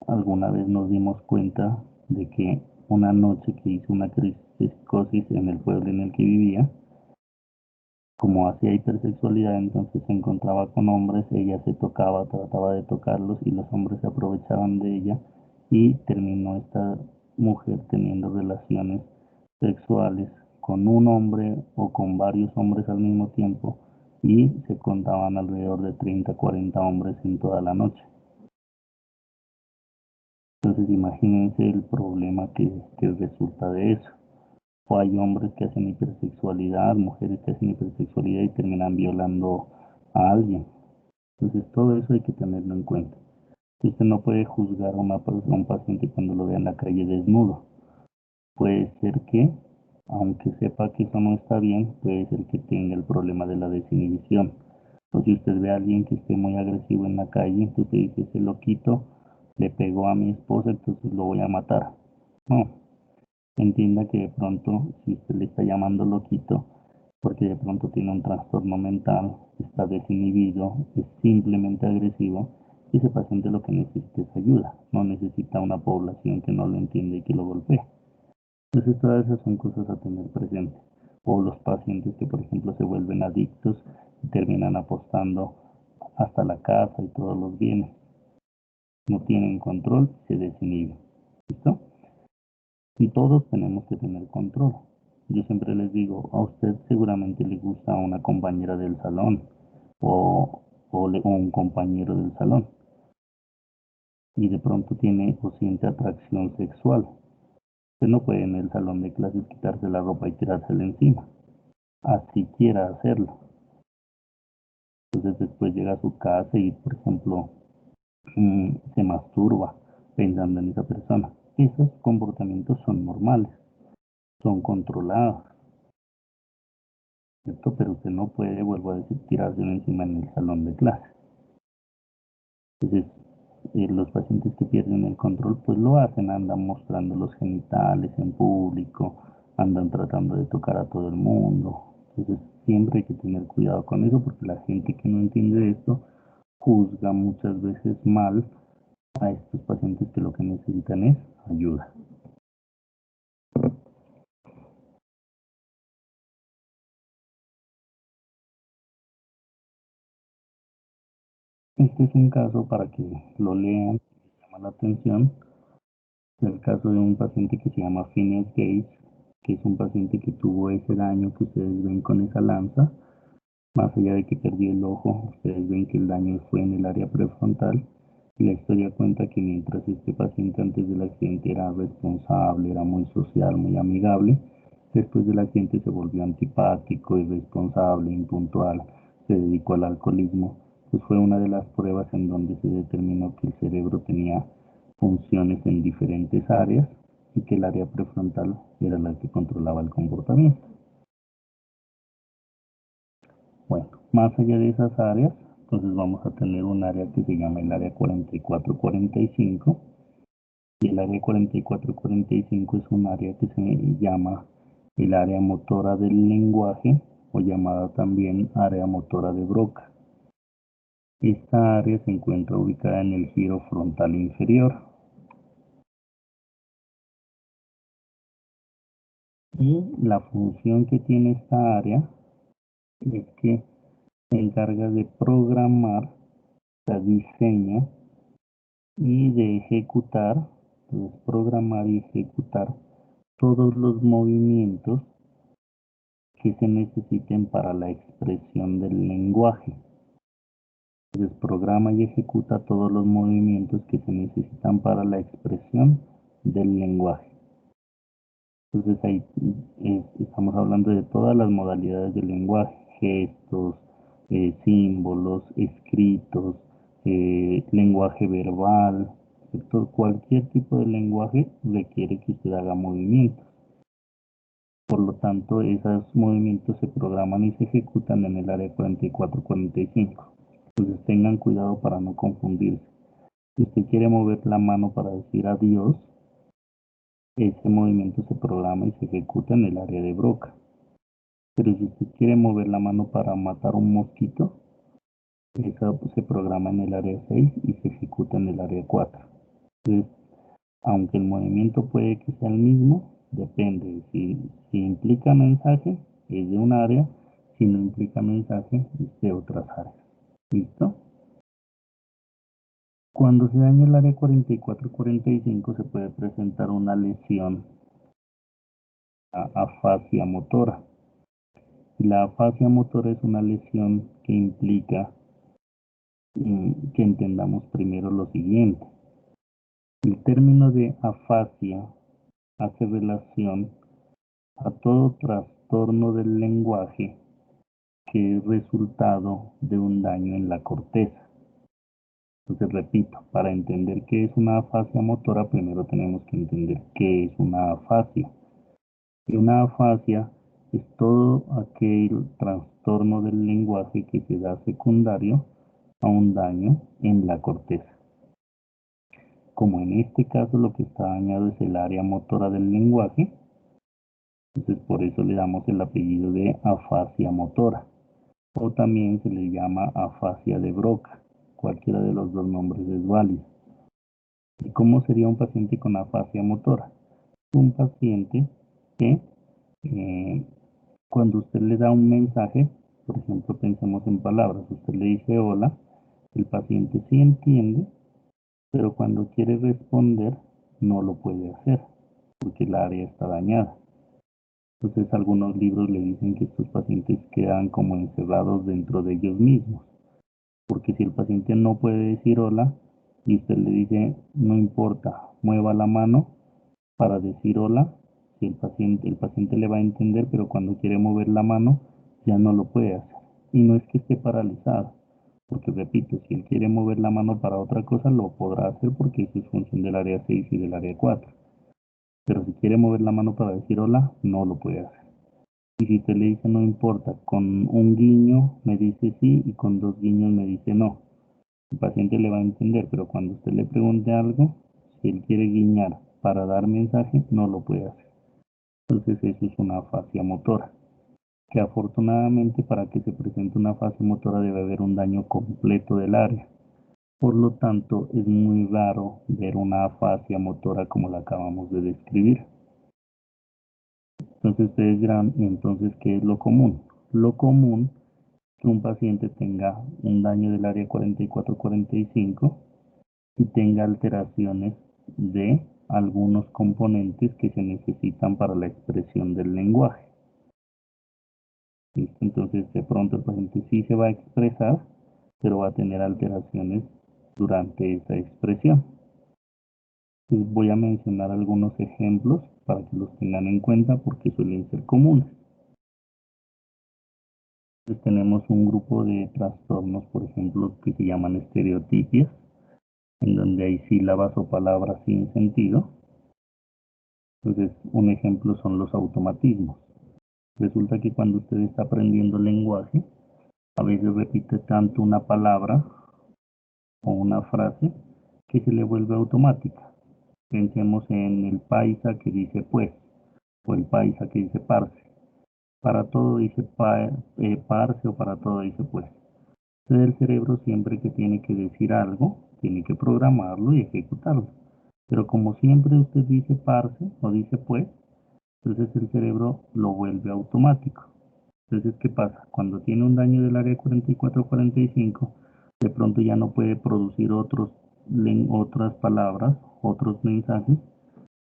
S1: alguna vez nos dimos cuenta de que una noche que hizo una crisis de psicosis en el pueblo en el que vivía, como hacía hipersexualidad, entonces se encontraba con hombres, ella se tocaba, trataba de tocarlos y los hombres se aprovechaban de ella y terminó esta mujer teniendo relaciones sexuales con un hombre o con varios hombres al mismo tiempo y se contaban alrededor de 30, 40 hombres en toda la noche. Entonces imagínense el problema que resulta de eso. O hay hombres que hacen hipersexualidad, mujeres que hacen hipersexualidad y terminan violando a alguien. Entonces todo eso hay que tenerlo en cuenta. Usted no puede juzgar a un paciente cuando lo vea en la calle desnudo. Puede ser que, aunque sepa que eso no está bien, puede ser que tenga el problema de la desinhibición. O si usted ve a alguien que esté muy agresivo en la calle, entonces dice, ese loquito le pegó a mi esposa, entonces lo voy a matar. No, entienda que de pronto, si usted le está llamando loquito, porque de pronto tiene un trastorno mental, está desinhibido, es simplemente agresivo, y ese paciente lo que necesita es ayuda, no necesita una población que no lo entiende y que lo golpee. Entonces todas esas son cosas a tener presente. O los pacientes que por ejemplo se vuelven adictos y terminan apostando hasta la casa y todos los bienes. No tienen control, se desinhiben. ¿Listo? Y todos tenemos que tener control. Yo siempre les digo, a usted seguramente le gusta una compañera del salón o un compañero del salón y de pronto tiene o siente atracción sexual. Usted no puede en el salón de clases quitarse la ropa y tirársela encima, así quiera hacerlo. Entonces después llega a su casa y, por ejemplo, se masturba pensando en esa persona. Esos comportamientos son normales, son controlados, ¿cierto? Pero usted no puede, vuelvo a decir, tirárselo encima en el salón de clase. Entonces, los pacientes que pierden el control, pues lo hacen, andan mostrando los genitales en público, andan tratando de tocar a todo el mundo. Entonces, siempre hay que tener cuidado con eso porque la gente que no entiende esto juzga muchas veces mal a estos pacientes que lo que necesitan es ayuda. Este es un caso para que lo lean, les llama la atención. Es el caso de un paciente que se llama Phineas Gates, que es un paciente que tuvo ese daño que ustedes ven con esa lanza. Más allá de que perdió el ojo, ustedes ven que el daño fue en el área prefrontal La historia cuenta que mientras este paciente antes del accidente era responsable, era muy social, muy amigable, después del accidente se volvió antipático, irresponsable, impuntual, se dedicó al alcoholismo. Pues fue una de las pruebas en donde se determinó que el cerebro tenía funciones en diferentes áreas y que el área prefrontal era la que controlaba el comportamiento. Bueno, más allá de esas áreas, entonces vamos a tener un área que se llama el área 44-45. Y el área 44-45 es un área que se llama el área motora del lenguaje o llamada también área motora de Broca. Esta área se encuentra ubicada en el giro frontal inferior y la función que tiene esta área es que se encarga de programar, se diseña y de ejecutar, entonces programar y ejecutar todos los movimientos que se necesiten para la expresión del lenguaje. Entonces programa y ejecuta todos los movimientos que se necesitan para la expresión del lenguaje. Entonces ahí estamos hablando de todas las modalidades del lenguaje, gestos, símbolos, escritos, lenguaje verbal, ¿cierto? Cualquier tipo de lenguaje requiere que usted haga movimientos. Por lo tanto, esos movimientos se programan y se ejecutan en el área 44-45. Entonces tengan cuidado para no confundirse. Si usted quiere mover la mano para decir adiós, ese movimiento se programa y se ejecuta en el área de Broca. Pero si usted quiere mover la mano para matar un mosquito, eso se programa en el área 6 y se ejecuta en el área 4. Entonces, aunque el movimiento puede que sea el mismo, depende. Si implica mensaje, es de un área. Si no implica mensaje, es de otras áreas. ¿Listo? Cuando se daña el área 44-45 se puede presentar una lesión a afasia motora. La afasia motora es una lesión que implica que entendamos primero lo siguiente. El término de afasia hace relación a todo trastorno del lenguaje que es resultado de un daño en la corteza. Entonces, repito, para entender qué es una afasia motora, primero tenemos que entender qué es una afasia. Y una afasia es todo aquel trastorno del lenguaje que se da secundario a un daño en la corteza. Como en este caso lo que está dañado es el área motora del lenguaje, entonces por eso le damos el apellido de afasia motora. O también se le llama afasia de Broca. Cualquiera de los dos nombres es válido. ¿Y cómo sería un paciente con afasia motora? Un paciente que eh, cuando usted le da un mensaje, por ejemplo, pensemos en palabras, usted le dice hola, el paciente sí entiende, pero cuando quiere responder no lo puede hacer porque el área está dañada. Entonces algunos libros le dicen que estos pacientes quedan como encerrados dentro de ellos mismos, porque si el paciente no puede decir hola y usted le dice no importa, mueva la mano para decir hola, si el paciente le va a entender, pero cuando quiere mover la mano ya no lo puede hacer. Y no es que esté paralizado, porque repito, si él quiere mover la mano para otra cosa, lo podrá hacer porque eso es función del área 6 y del área 4. Pero si quiere mover la mano para decir hola, no lo puede hacer. Y si usted le dice no importa, con un guiño me dice sí y con dos guiños me dice no. El paciente le va a entender, pero cuando usted le pregunte algo, si él quiere guiñar para dar mensaje, no lo puede hacer. Entonces eso es una afasia motora, que afortunadamente para que se presente una afasia motora debe haber un daño completo del área. Por lo tanto, es muy raro ver una afasia motora como la acabamos de describir. Entonces ustedes dirán, entonces, ¿qué es lo común? Lo común es que un paciente tenga un daño del área 44-45 y tenga alteraciones de algunos componentes que se necesitan para la expresión del lenguaje. Entonces, de pronto el paciente sí se va a expresar, pero va a tener alteraciones durante esa expresión. Entonces voy a mencionar algunos ejemplos para que los tengan en cuenta porque suelen ser comunes. Entonces tenemos un grupo de trastornos, por ejemplo, que se llaman estereotipias, en donde hay sílabas o palabras sin sentido. Entonces, un ejemplo son los automatismos. Resulta que cuando usted está aprendiendo lenguaje, a veces repite tanto una palabra o una frase que se le vuelve automática. Pensemos en el paisa que dice pues, o el paisa que dice parce. Para todo dice parce o para todo dice pues. Entonces el cerebro siempre que tiene que decir algo, tiene que programarlo y ejecutarlo. Pero como siempre usted dice parce o dice pues, entonces el cerebro lo vuelve automático. Entonces, ¿qué pasa? Cuando tiene un daño del área 44-45, de pronto ya no puede producir otras palabras, otros mensajes,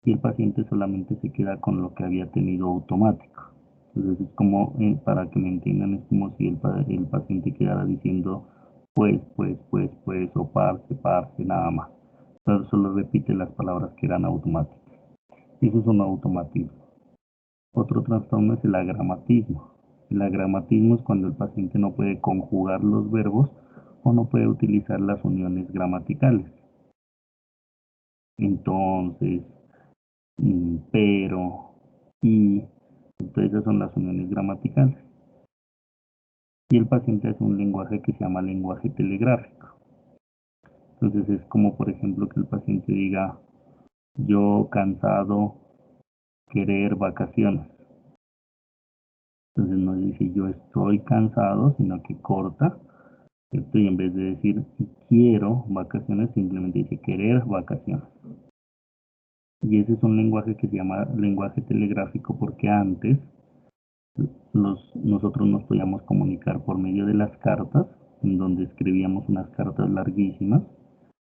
S1: y el paciente solamente se queda con lo que había tenido automático. Entonces, es como, para que me entiendan, es como si el paciente quedara diciendo pues, o parce, nada más. Pero solo repite las palabras que eran automáticas. Eso es un automatismo. Otro trastorno es el agramatismo. El agramatismo es cuando el paciente no puede conjugar los verbos o no puede utilizar las uniones gramaticales. Entonces, pero, y, entonces esas son las uniones gramaticales. Y el paciente hace un lenguaje que se llama lenguaje telegráfico. Entonces es como, por ejemplo, que el paciente diga, yo cansado, querer vacaciones. Entonces no dice yo estoy cansado, sino que corta, ¿cierto? Y en vez de decir quiero vacaciones, simplemente dice querer vacaciones. Y ese es un lenguaje que se llama lenguaje telegráfico porque antes nosotros nos podíamos comunicar por medio de las cartas, en donde escribíamos unas cartas larguísimas,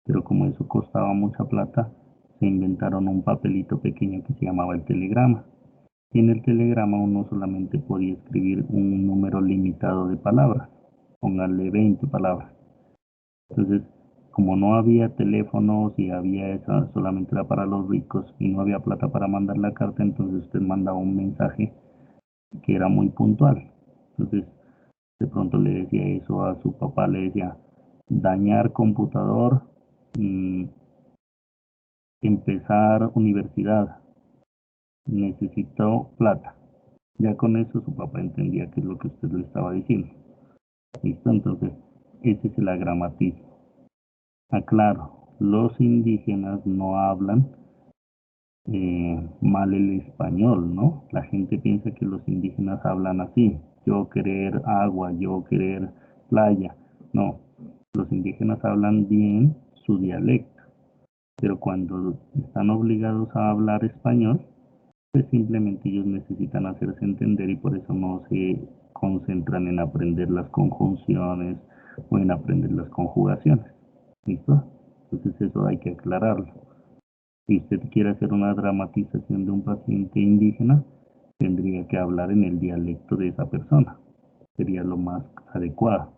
S1: pero como eso costaba mucha plata, se inventaron un papelito pequeño que se llamaba el telegrama. Y en el telegrama uno solamente podía escribir un número limitado de palabras, póngale 20 palabras. Entonces, como no había teléfonos y había esa, solamente era para los ricos y no había plata para mandar la carta, entonces usted mandaba un mensaje que era muy puntual. Entonces, de pronto le decía eso a su papá, le decía, dañar computador, mm, empezar universidad, necesito plata. Ya con eso su papá entendía qué es lo que usted le estaba diciendo. ¿Listo? Entonces, ese es el agramatismo. Aclaro, los indígenas no hablan mal el español, ¿no? La gente piensa que los indígenas hablan así, yo querer agua, yo querer playa. No, los indígenas hablan bien su dialecto, pero cuando están obligados a hablar español, pues simplemente ellos necesitan hacerse entender y por eso no se concentran en aprender las conjunciones o en aprender las conjugaciones. ¿Listo? Entonces eso hay que aclararlo. Si usted quiere hacer una dramatización de un paciente indígena, tendría que hablar en el dialecto de esa persona. Sería lo más adecuado.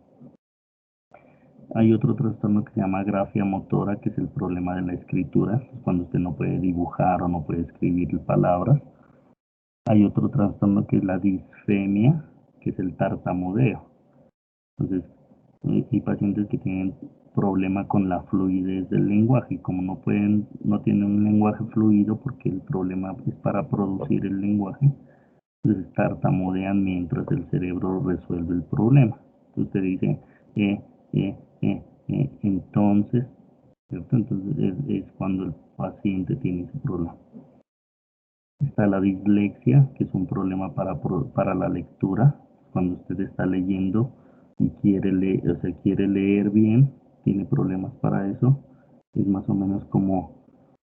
S1: Hay otro trastorno que se llama grafia motora, que es el problema de la escritura, cuando usted no puede dibujar o no puede escribir palabras. Hay otro trastorno que es la disfemia, que es el tartamudeo. Entonces, hay pacientes que tienen problema con la fluidez del lenguaje y como no tienen un lenguaje fluido porque el problema es para producir el lenguaje, entonces tartamudean mientras el cerebro resuelve el problema. Entonces usted dice, entonces, ¿cierto? Entonces es cuando el paciente tiene ese problema. Está la dislexia, que es un problema para la lectura. Cuando usted está leyendo y quiere leer bien, tiene problemas para eso. Es más o menos como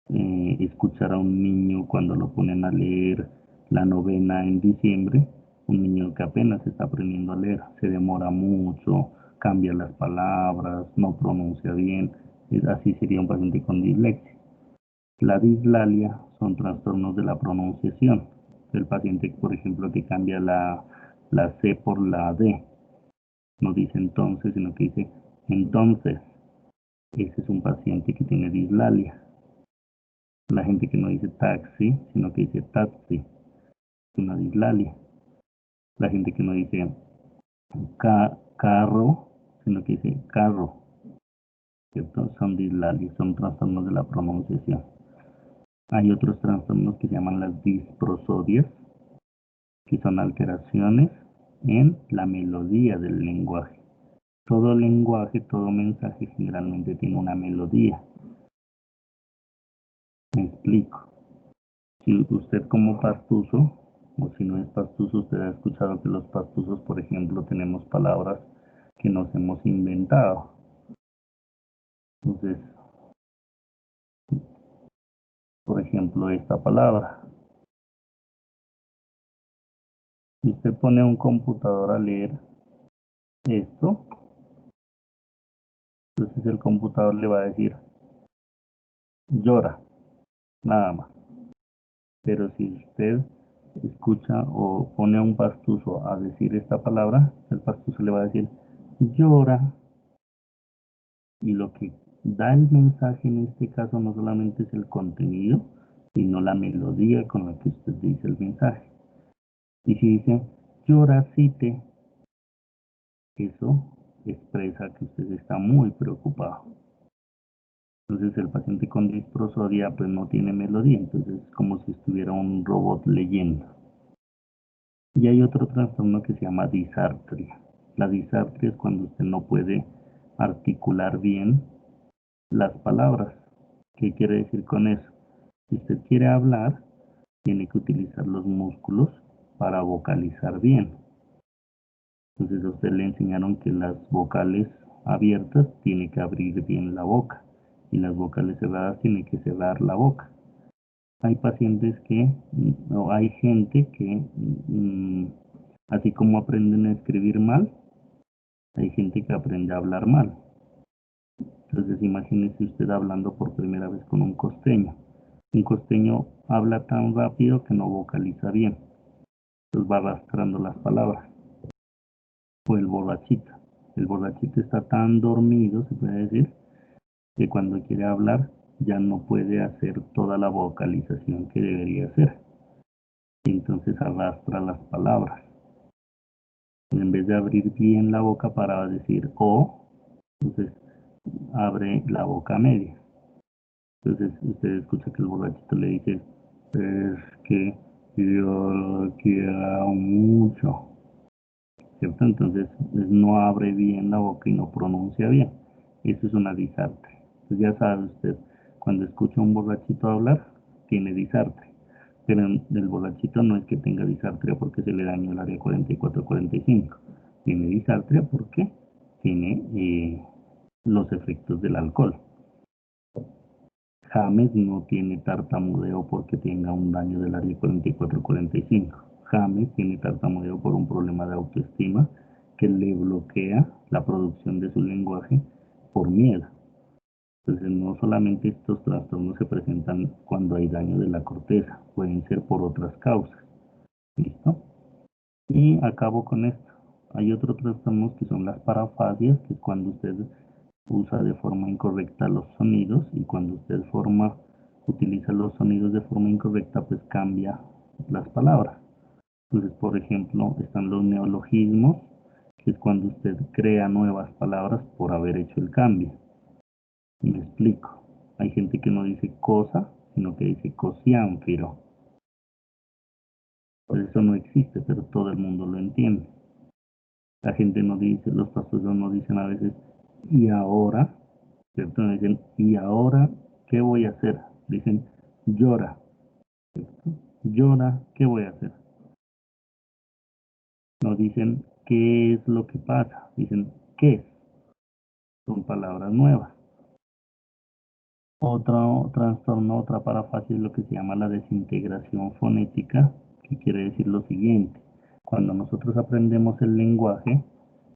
S1: escuchar a un niño cuando lo ponen a leer la novena en diciembre. Un niño que apenas está aprendiendo a leer, se demora mucho, cambia las palabras, no pronuncia bien. Así sería un paciente con dislexia. La dislalia son trastornos de la pronunciación. El paciente, por ejemplo, que cambia la C por la D. No dice entonces, sino que dice entonces. Ese es un paciente que tiene dislalia. La gente que no dice taxi, sino que dice taxi, es una dislalia. La gente que no dice carro, sino que dice carro, ¿cierto? Son dislalias, son trastornos de la pronunciación. Hay otros trastornos que se llaman las disprosodias, que son alteraciones en la melodía del lenguaje. Todo lenguaje, todo mensaje generalmente tiene una melodía. Me explico. Si usted como pastuso, o si no es pastuso, usted ha escuchado que los pastuzos, por ejemplo, tenemos palabras que nos hemos inventado. Entonces, por ejemplo, esta palabra. Si usted pone un computador a leer esto, entonces el computador le va a decir llora, nada más. Pero si usted escucha o pone a un pastuso a decir esta palabra, el pastuso le va a decir llora. Y lo que da el mensaje en este caso no solamente es el contenido, sino la melodía con la que usted dice el mensaje. Y si dice lloracite, eso expresa que usted está muy preocupado. Entonces el paciente con disprosodia pues no tiene melodía, entonces es como si estuviera un robot leyendo. Y hay otro trastorno que se llama disartria. La disartria es cuando usted no puede articular bien las palabras. ¿Qué quiere decir con eso? Si usted quiere hablar, tiene que utilizar los músculos para vocalizar bien. Entonces a usted le enseñaron que las vocales abiertas tiene que abrir bien la boca y las vocales cerradas tiene que cerrar la boca. Hay pacientes que, o hay gente que, así como aprenden a escribir mal, hay gente que aprende a hablar mal. Entonces imagínese usted hablando por primera vez con un costeño. Un costeño habla tan rápido que no vocaliza bien. Entonces va arrastrando las palabras. O el borrachito. El borrachito está tan dormido, se puede decir, que cuando quiere hablar ya no puede hacer toda la vocalización que debería hacer. Y entonces arrastra las palabras. En vez de abrir bien la boca para decir o, entonces abre la boca media. Entonces usted escucha que el borrachito le dice, es que yo lo quiero mucho, ¿cierto? Entonces no abre bien la boca y no pronuncia bien. Eso es una disartria. Entonces ya sabe usted, cuando escucha a un borrachito hablar, tiene disartria. Pero el borrachito no es que tenga disartria porque se le dañó el área 44-45. Tiene disartria porque tiene los efectos del alcohol. James no tiene tartamudeo porque tenga un daño del área 44-45. James tiene tartamudeo por un problema de autoestima que le bloquea la producción de su lenguaje por miedo. Entonces, no solamente estos trastornos se presentan cuando hay daño de la corteza, pueden ser por otras causas. ¿Listo? Y acabo con esto. Hay otros trastornos que son las parafasias, que es cuando usted usa de forma incorrecta los sonidos y cuando usted utiliza los sonidos de forma incorrecta, pues cambia las palabras. Entonces, por ejemplo, están los neologismos, que es cuando usted crea nuevas palabras por haber hecho el cambio. Me explico. Hay gente que no dice cosa, sino que dice cociánfiro. Pues eso no existe, pero todo el mundo lo entiende. La gente no dice, los pastores no dicen a veces, y ahora, ¿cierto? No dicen, ¿y ahora qué voy a hacer? Dicen, llora, ¿cierto? Llora, ¿qué voy a hacer? No dicen, ¿qué es lo que pasa? Dicen, ¿qué? Son palabras nuevas. Otro trastorno, otra parafasia es lo que se llama la desintegración fonética, que quiere decir lo siguiente. Cuando nosotros aprendemos el lenguaje,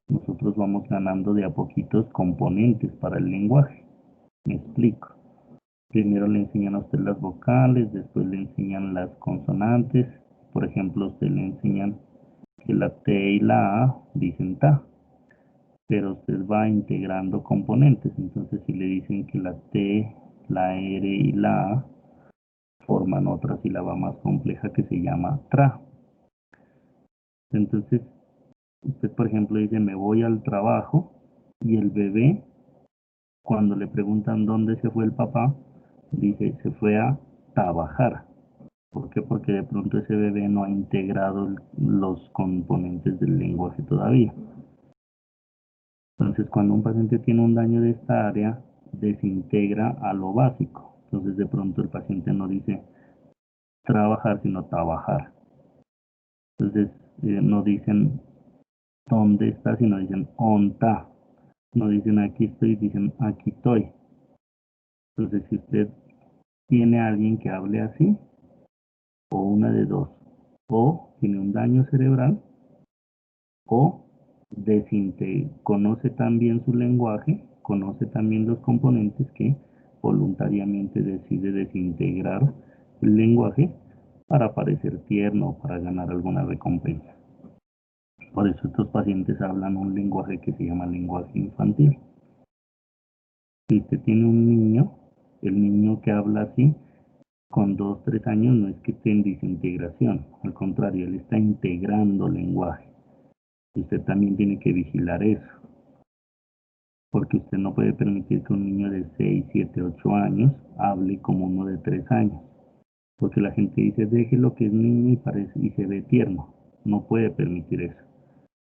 S1: nosotros vamos ganando de a poquitos componentes para el lenguaje. Me explico. Primero le enseñan a usted las vocales, después le enseñan las consonantes. Por ejemplo, a usted le enseñan que la T y la A dicen ta. pero usted va integrando componentes. Entonces, si le dicen que la T, la R y la A forman otra sílaba más compleja que se llama tra. Entonces, usted, por ejemplo, dice, me voy al trabajo, y el bebé, cuando le preguntan dónde se fue el papá, dice, se fue a trabajar. ¿Por qué? Porque de pronto ese bebé no ha integrado los componentes del lenguaje todavía. Entonces, cuando un paciente tiene un daño de esta área, desintegra a lo básico. Entonces, de pronto el paciente no dice trabajar, sino trabajar. Entonces, no dicen dónde está, sino dicen onta. No dicen aquí estoy, dicen aquí estoy. Entonces, si usted tiene a alguien que hable así, o una de dos, o tiene un daño cerebral, o conoce también su lenguaje, conoce también los componentes que voluntariamente decide desintegrar el lenguaje para parecer tierno, para ganar alguna recompensa. Por eso estos pacientes hablan un lenguaje que se llama lenguaje infantil. Si usted tiene un niño, el niño que habla así, con 2, 3 años no es que esté en desintegración, al contrario, él está integrando lenguaje. Usted también tiene que vigilar eso, porque usted no puede permitir que un niño de 6, 7, 8 años hable como uno de 3 años, porque la gente dice, deje lo que es niño y, y se ve tierno. No puede permitir eso,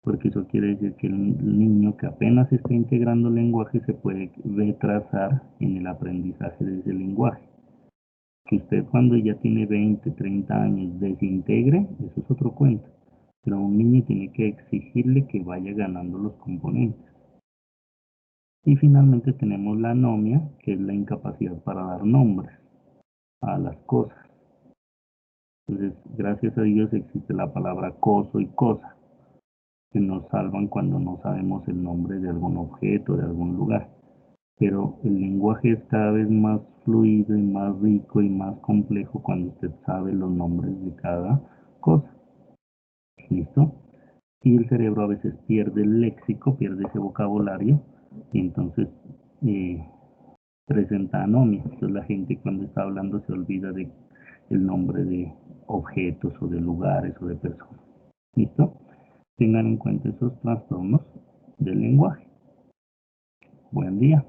S1: porque eso quiere decir que el niño que apenas está integrando lenguaje se puede retrasar en el aprendizaje de ese lenguaje. Que usted cuando ya tiene 20, 30 años desintegre, eso es otro cuento. Pero un niño tiene que exigirle que vaya ganando los componentes. Y finalmente tenemos la anomia, que es la incapacidad para dar nombres a las cosas. Entonces, gracias a Dios existe la palabra coso y cosa, que nos salvan cuando no sabemos el nombre de algún objeto, de algún lugar. Pero el lenguaje es cada vez más fluido y más rico y más complejo cuando usted sabe los nombres de cada cosa. ¿Listo? Y el cerebro a veces pierde el léxico, pierde ese vocabulario, y entonces presenta anomia. Entonces la gente cuando está hablando se olvida de el nombre de objetos o de lugares o de personas. ¿Listo? Tengan en cuenta esos trastornos del lenguaje. Buen día.